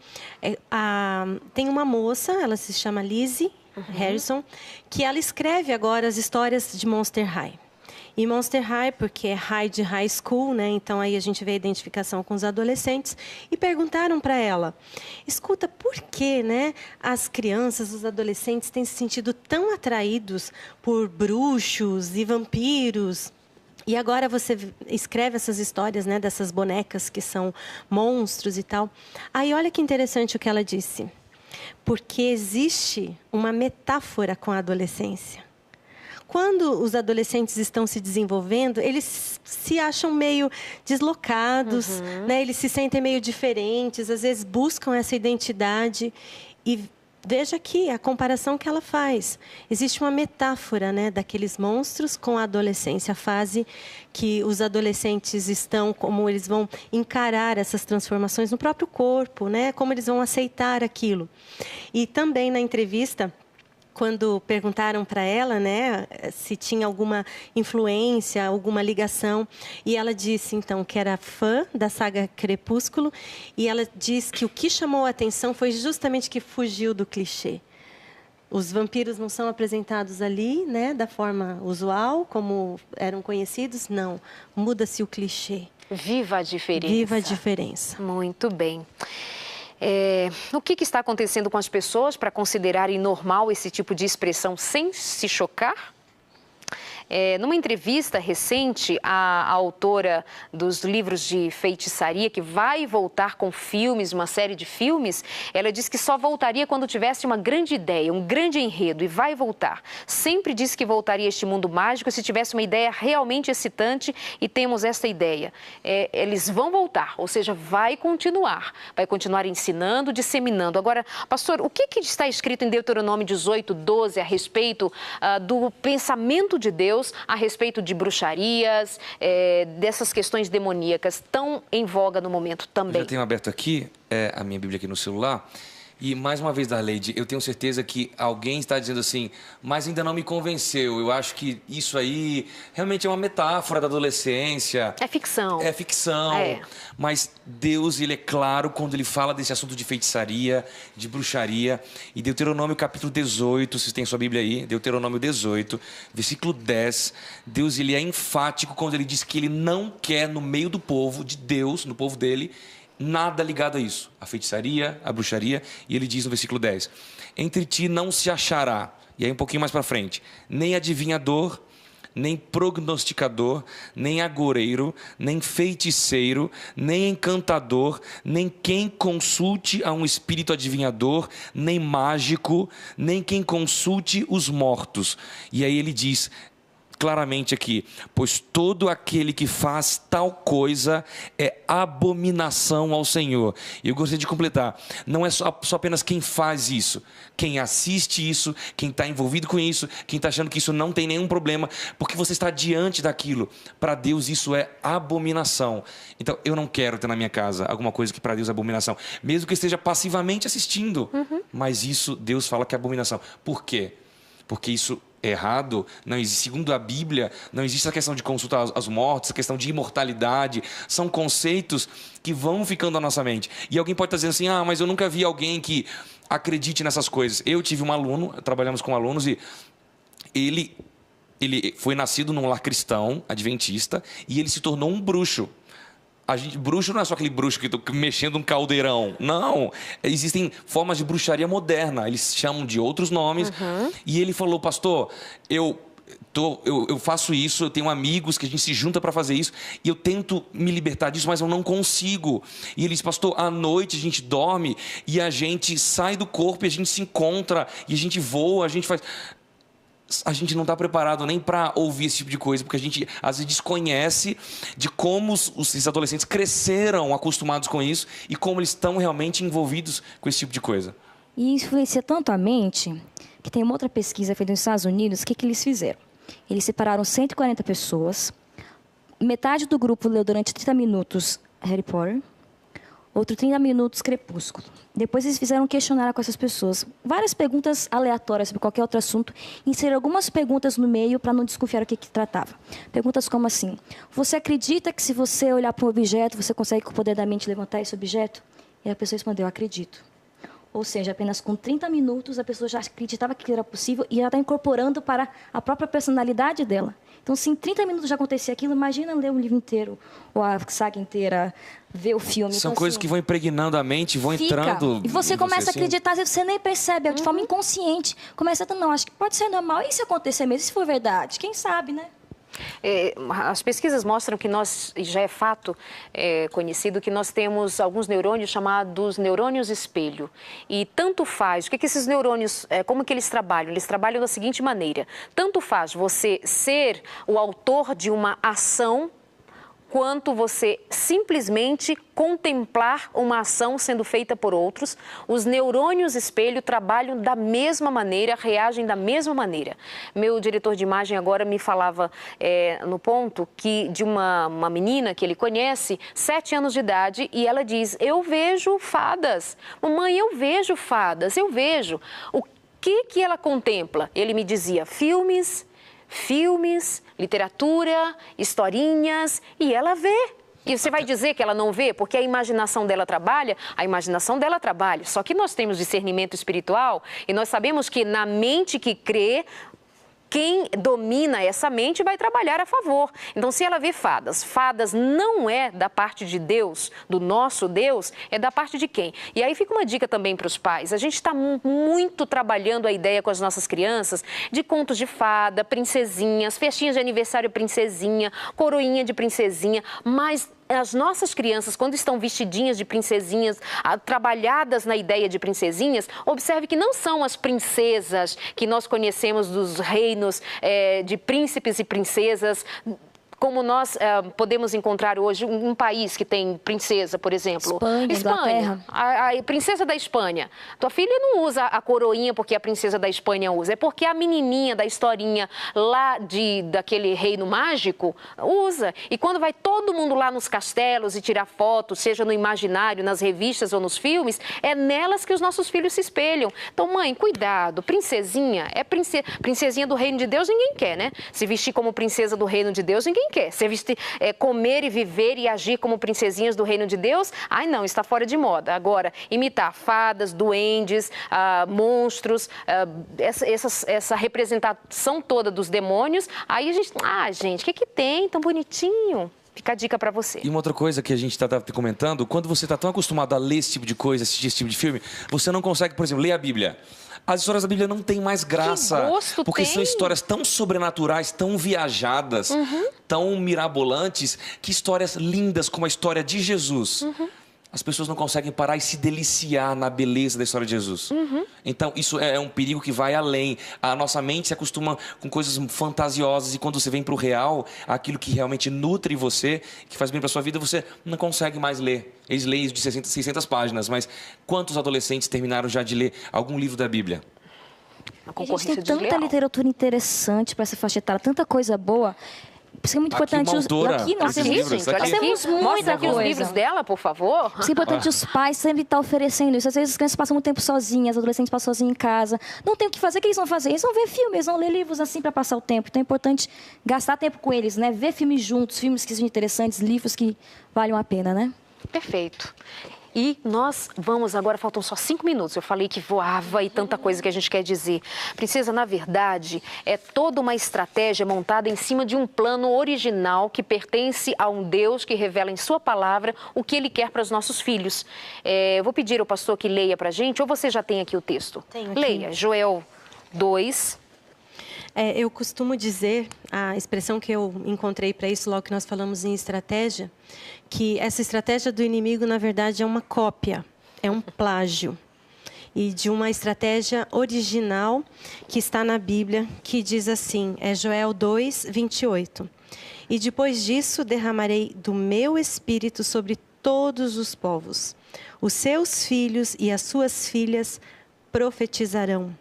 tem uma moça, ela se chama Lizzie Harrison, que ela escreve agora as histórias de Monster High. E Monster High, porque é high de high school, né? Então aí a gente vê a identificação com os adolescentes. E perguntaram para ela, escuta, por que, né, as crianças, os adolescentes têm se sentido tão atraídos por bruxos e vampiros? E agora você escreve essas histórias, né, dessas bonecas que são monstros e tal. Aí olha que interessante o que ela disse. Porque existe uma metáfora com a adolescência. Quando os adolescentes estão se desenvolvendo, eles se acham meio deslocados, né? Eles se sentem meio diferentes, às vezes buscam essa identidade e veja aqui a comparação que ela faz. Existe uma metáfora, né, daqueles monstros com a adolescência, a fase que os adolescentes estão, como eles vão encarar essas transformações no próprio corpo, né, como eles vão aceitar aquilo. E também na entrevista, quando perguntaram para ela, né, se tinha alguma influência, alguma ligação, e ela disse, então, que era fã da saga Crepúsculo, e ela diz que o que chamou a atenção foi justamente que fugiu do clichê. Os vampiros não são apresentados ali, né, da forma usual, como eram conhecidos, não. Muda-se o clichê. Viva a diferença. Viva a diferença. Muito bem. O que está acontecendo com as pessoas para considerarem normal esse tipo de expressão sem se chocar? Numa entrevista recente, a autora dos livros de feitiçaria, que vai voltar com filmes, uma série de filmes, ela disse que só voltaria quando tivesse uma grande ideia, um grande enredo, e vai voltar. Sempre disse que voltaria a este mundo mágico se tivesse uma ideia realmente excitante, e temos esta ideia. Eles vão voltar, ou seja, vai continuar ensinando, disseminando. Agora, pastor, o que está escrito em Deuteronômio 18, 12 a respeito do pensamento de Deus, a respeito de bruxarias, dessas questões demoníacas tão em voga no momento também? Eu já tenho aberto aqui a minha Bíblia aqui no celular. E, mais uma vez, Darleide, eu tenho certeza que alguém está dizendo assim, mas ainda não me convenceu. Eu acho que isso aí realmente é uma metáfora da adolescência. É ficção. É ficção. Mas Deus, ele é claro quando ele fala desse assunto de feitiçaria, de bruxaria. E Deuteronômio capítulo 18, vocês têm sua Bíblia aí, Deuteronômio 18, versículo 10. Deus, ele é enfático quando ele diz que ele não quer no meio do povo de Deus, no povo dele, nada ligado a isso, a feitiçaria, a bruxaria. E ele diz no versículo 10, entre ti não se achará, e aí um pouquinho mais para frente, nem adivinhador, nem prognosticador, nem agoureiro, nem feiticeiro, nem encantador, nem quem consulte a um espírito adivinhador, nem mágico, nem quem consulte os mortos. E aí ele diz claramente aqui, pois todo aquele que faz tal coisa é abominação ao Senhor. E eu gostaria de completar, não é só apenas quem faz isso, quem assiste isso, quem está envolvido com isso, quem está achando que isso não tem nenhum problema, porque você está diante daquilo. Para Deus isso é abominação. Então eu não quero ter na minha casa alguma coisa que para Deus é abominação, mesmo que eu esteja passivamente assistindo, mas isso Deus fala que é abominação. Por quê? Porque isso errado, não existe, segundo a Bíblia, não existe essa questão de consultar aos mortos, essa questão de imortalidade, são conceitos que vão ficando na nossa mente. E alguém pode estar dizendo assim, mas eu nunca vi alguém que acredite nessas coisas. Eu tive um aluno, trabalhamos com alunos, e ele foi nascido num lar cristão, adventista, e ele se tornou um bruxo. Bruxo não é só aquele bruxo que está mexendo um caldeirão. Não. Existem formas de bruxaria moderna. Eles chamam de outros nomes. E ele falou, pastor, eu faço isso, eu tenho amigos que a gente se junta para fazer isso, e eu tento me libertar disso, mas eu não consigo. E ele disse, pastor, à noite a gente dorme e a gente sai do corpo e a gente se encontra, e a gente voa, a gente faz... A gente não está preparado nem para ouvir esse tipo de coisa, porque a gente às vezes desconhece de como esses adolescentes cresceram acostumados com isso e como eles estão realmente envolvidos com esse tipo de coisa. E influencia tanto a mente, que tem uma outra pesquisa feita nos Estados Unidos, o que eles fizeram? Eles separaram 140 pessoas, metade do grupo leu durante 30 minutos Harry Potter, outro 30 minutos Crepúsculo. Depois eles fizeram um questionário com essas pessoas. Várias perguntas aleatórias sobre qualquer outro assunto. Inseriram algumas perguntas no meio para não desconfiar o que tratava. Perguntas como assim, você acredita que se você olhar para um objeto, você consegue com o poder da mente levantar esse objeto? E a pessoa respondeu, acredito. Ou seja, apenas com 30 minutos a pessoa já acreditava que era possível e já está incorporando para a própria personalidade dela. Então, se em 30 minutos já acontecia aquilo, imagina ler um livro inteiro, ou a saga inteira, ver o filme. São então, coisas assim, que vão impregnando a mente, vão entrando... E você começa a acreditar, às vezes você nem percebe, de forma inconsciente. Começa a não, acho que pode ser normal. E se acontecer mesmo, se for verdade? Quem sabe, né? As pesquisas mostram que nós, já é fato conhecido, que nós temos alguns neurônios chamados neurônios espelho. E tanto faz, o que esses neurônios, como que eles trabalham? Eles trabalham da seguinte maneira, tanto faz você ser o autor de uma ação, quanto você simplesmente contemplar uma ação sendo feita por outros. Os neurônios espelho trabalham da mesma maneira, reagem da mesma maneira. Meu diretor de imagem agora me falava no ponto que de uma menina que ele conhece, 7 anos de idade, e ela diz, eu vejo fadas. Mamãe, eu vejo fadas, eu vejo. O que ela contempla? Ele me dizia, filmes, literatura, historinhas, e ela vê. E você vai dizer que ela não vê porque a imaginação dela trabalha? A imaginação dela trabalha. Só que nós temos discernimento espiritual e nós sabemos que na mente que crê, quem domina essa mente vai trabalhar a favor. Então, se ela vê fadas, fadas não é da parte de Deus, do nosso Deus, é da parte de quem? E aí fica uma dica também para os pais. A gente está muito trabalhando a ideia com as nossas crianças de contos de fada, princesinhas, festinhas de aniversário princesinha, coroinha de princesinha, mas as nossas crianças, quando estão vestidinhas de princesinhas, trabalhadas na ideia de princesinhas, observe que não são as princesas que nós conhecemos dos reinos de príncipes e princesas, como nós podemos encontrar hoje um país que tem princesa, por exemplo. Espanha. A princesa da Espanha. Tua filha não usa a coroinha porque a princesa da Espanha usa, é porque a menininha da historinha lá daquele reino mágico usa. E quando vai todo mundo lá nos castelos e tirar fotos, seja no imaginário, nas revistas ou nos filmes, é nelas que os nossos filhos se espelham. Então, mãe, cuidado, princesinha é princesinha do reino de Deus, ninguém quer, né? Se vestir como princesa do reino de Deus, ninguém quer. Se vestir, comer e viver e agir como princesinhas do reino de Deus, ai não, está fora de moda. Agora, imitar fadas, duendes, monstros, essa representação toda dos demônios, aí a gente, gente, o que tem tão bonitinho? Fica a dica para você. E uma outra coisa que a gente está comentando, quando você está tão acostumado a ler esse tipo de coisa, assistir esse tipo de filme, você não consegue, por exemplo, ler a Bíblia. As histórias da Bíblia não têm mais graça. Que gosto porque tem? São histórias tão sobrenaturais, tão viajadas, tão mirabolantes, que histórias lindas como a história de Jesus. As pessoas não conseguem parar e se deliciar na beleza da história de Jesus. Então, isso é um perigo que vai além. A nossa mente se acostuma com coisas fantasiosas e quando você vem para o real, aquilo que realmente nutre você, que faz bem para sua vida, você não consegue mais ler. Eles leem de 600 páginas, mas quantos adolescentes terminaram já de ler algum livro da Bíblia? A gente tem tanta literatura interessante para essa faixa etária, tanta coisa boa. Isso é muito importante. Aqui nós temos muita coisa. Os livros dela, por favor. Isso é importante os pais sempre estar oferecendo isso. Às vezes as crianças passam muito tempo sozinhas, os adolescentes passam sozinhos em casa. Não tem o que fazer, o que eles vão fazer? Eles vão ver filmes, eles vão ler livros assim para passar o tempo. Então é importante gastar tempo com eles, né? Ver filmes juntos, filmes que sejam interessantes, livros que valham a pena, né? Perfeito. E nós vamos agora, faltam só 5 minutos. Eu falei que voava e tanta coisa que a gente quer dizer. Princesa, na verdade, é toda uma estratégia montada em cima de um plano original que pertence a um Deus que revela em sua palavra o que Ele quer para os nossos filhos. Eu vou pedir ao pastor que leia para a gente, ou você já tem aqui o texto? Tenho aqui. Leia, Joel 2. Eu costumo dizer, a expressão que eu encontrei para isso, logo que nós falamos em estratégia, que essa estratégia do inimigo, na verdade, é uma cópia, é um plágio. E de uma estratégia original que está na Bíblia, que diz assim, Joel 2, 28. E depois disso derramarei do meu espírito sobre todos os povos. Os seus filhos e as suas filhas profetizarão.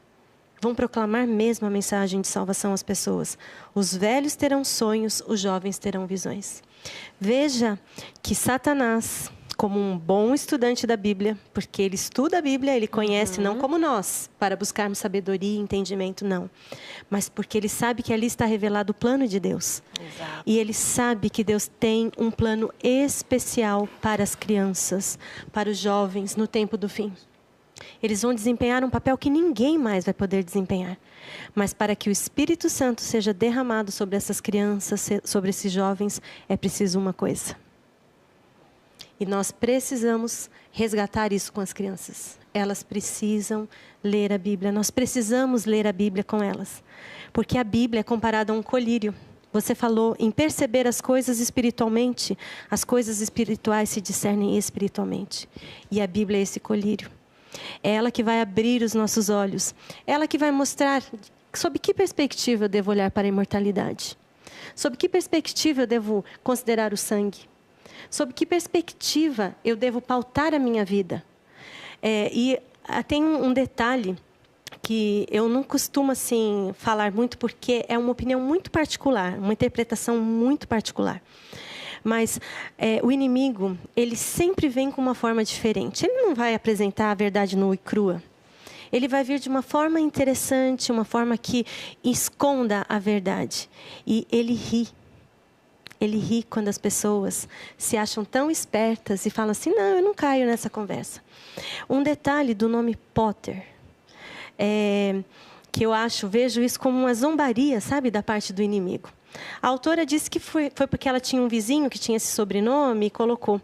Vão proclamar mesmo a mensagem de salvação às pessoas. Os velhos terão sonhos, os jovens terão visões. Veja que Satanás, como um bom estudante da Bíblia, porque ele estuda a Bíblia, ele conhece, não como nós, para buscarmos sabedoria e entendimento, não. Mas porque ele sabe que ali está revelado o plano de Deus. Exato. E ele sabe que Deus tem um plano especial para as crianças, para os jovens, no tempo do fim. Eles vão desempenhar um papel que ninguém mais vai poder desempenhar. Mas para que o Espírito Santo seja derramado sobre essas crianças, sobre esses jovens, é preciso uma coisa. E nós precisamos resgatar isso com as crianças. Elas precisam ler a Bíblia. Nós precisamos ler a Bíblia com elas. Porque a Bíblia é comparada a um colírio. Você falou em perceber as coisas espiritualmente. As coisas espirituais se discernem espiritualmente. E a Bíblia é esse colírio. É ela que vai abrir os nossos olhos. É ela que vai mostrar sob que perspectiva eu devo olhar para a imortalidade. Sob que perspectiva eu devo considerar o sangue. Sob que perspectiva eu devo pautar a minha vida. E tem um detalhe que eu não costumo assim, falar muito, porque é uma opinião muito particular, uma interpretação muito particular. Mas o inimigo, ele sempre vem com uma forma diferente. Ele não vai apresentar a verdade nua e crua. Ele vai vir de uma forma interessante, uma forma que esconda a verdade. E ele ri. Ele ri quando as pessoas se acham tão espertas e falam assim, não, eu não caio nessa conversa. Um detalhe do nome Potter. que eu vejo isso como uma zombaria, sabe, da parte do inimigo. A autora disse que foi porque ela tinha um vizinho que tinha esse sobrenome e colocou.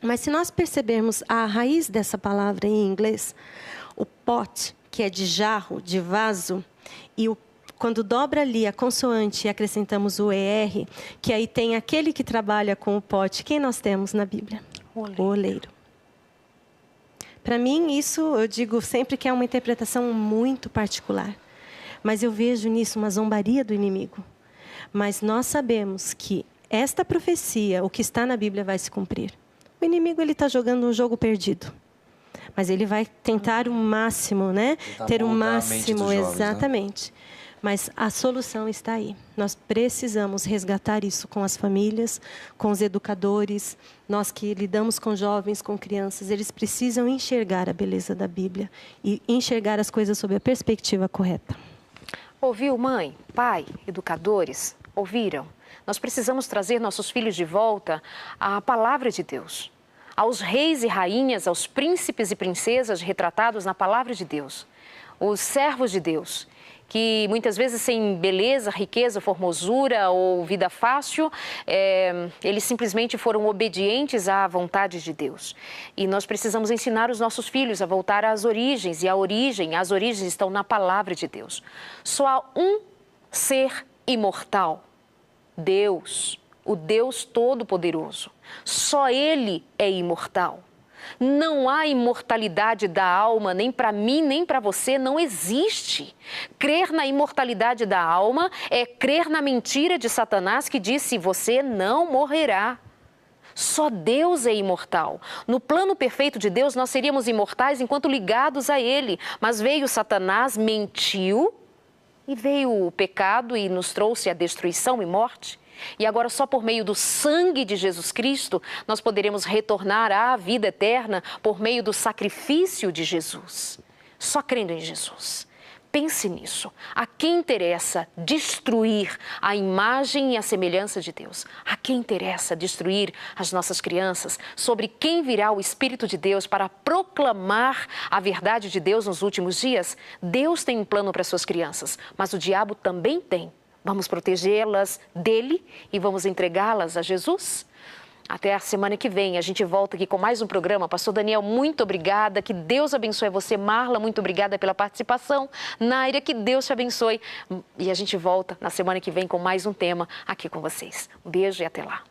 Mas se nós percebermos a raiz dessa palavra em inglês, o pot, que é de jarro, de vaso, e quando dobra ali a consoante e acrescentamos o ER, que aí tem aquele que trabalha com o pote, quem nós temos na Bíblia? O oleiro. Para mim, isso eu digo sempre que é uma interpretação muito particular. Mas eu vejo nisso uma zombaria do inimigo. Mas nós sabemos que esta profecia, o que está na Bíblia, vai se cumprir. O inimigo está jogando um jogo perdido. Mas ele vai tentar o máximo, né? Ter o máximo, exatamente. Né? Mas a solução está aí. Nós precisamos resgatar isso com as famílias, com os educadores, nós que lidamos com jovens, com crianças, eles precisam enxergar a beleza da Bíblia e enxergar as coisas sob a perspectiva correta. Ouviu, mãe, pai, educadores? Ouviram? Nós precisamos trazer nossos filhos de volta à palavra de Deus, aos reis e rainhas, aos príncipes e princesas retratados na palavra de Deus, os servos de Deus, que muitas vezes sem beleza, riqueza, formosura ou vida fácil, eles simplesmente foram obedientes à vontade de Deus. E nós precisamos ensinar os nossos filhos a voltar às origens, e as origens estão na palavra de Deus. Só há um ser imortal, Deus, o Deus Todo-Poderoso. Só Ele é imortal. Não há imortalidade da alma, nem para mim, nem para você, não existe. Crer na imortalidade da alma é crer na mentira de Satanás que disse: você não morrerá. Só Deus é imortal. No plano perfeito de Deus, nós seríamos imortais enquanto ligados a Ele. Mas veio Satanás, mentiu, e veio o pecado e nos trouxe a destruição e morte. E agora só por meio do sangue de Jesus Cristo nós poderemos retornar à vida eterna por meio do sacrifício de Jesus. Só crendo em Jesus. Pense nisso. A quem interessa destruir a imagem e a semelhança de Deus? A quem interessa destruir as nossas crianças? Sobre quem virá o Espírito de Deus para proclamar a verdade de Deus nos últimos dias? Deus tem um plano para suas crianças, mas o diabo também tem. Vamos protegê-las dele e vamos entregá-las a Jesus? Até a semana que vem, a gente volta aqui com mais um programa. Pastor Daniel, muito obrigada. Que Deus abençoe você. Marla, muito obrigada pela participação. Naira, que Deus te abençoe. E a gente volta na semana que vem com mais um tema aqui com vocês. Um beijo e até lá.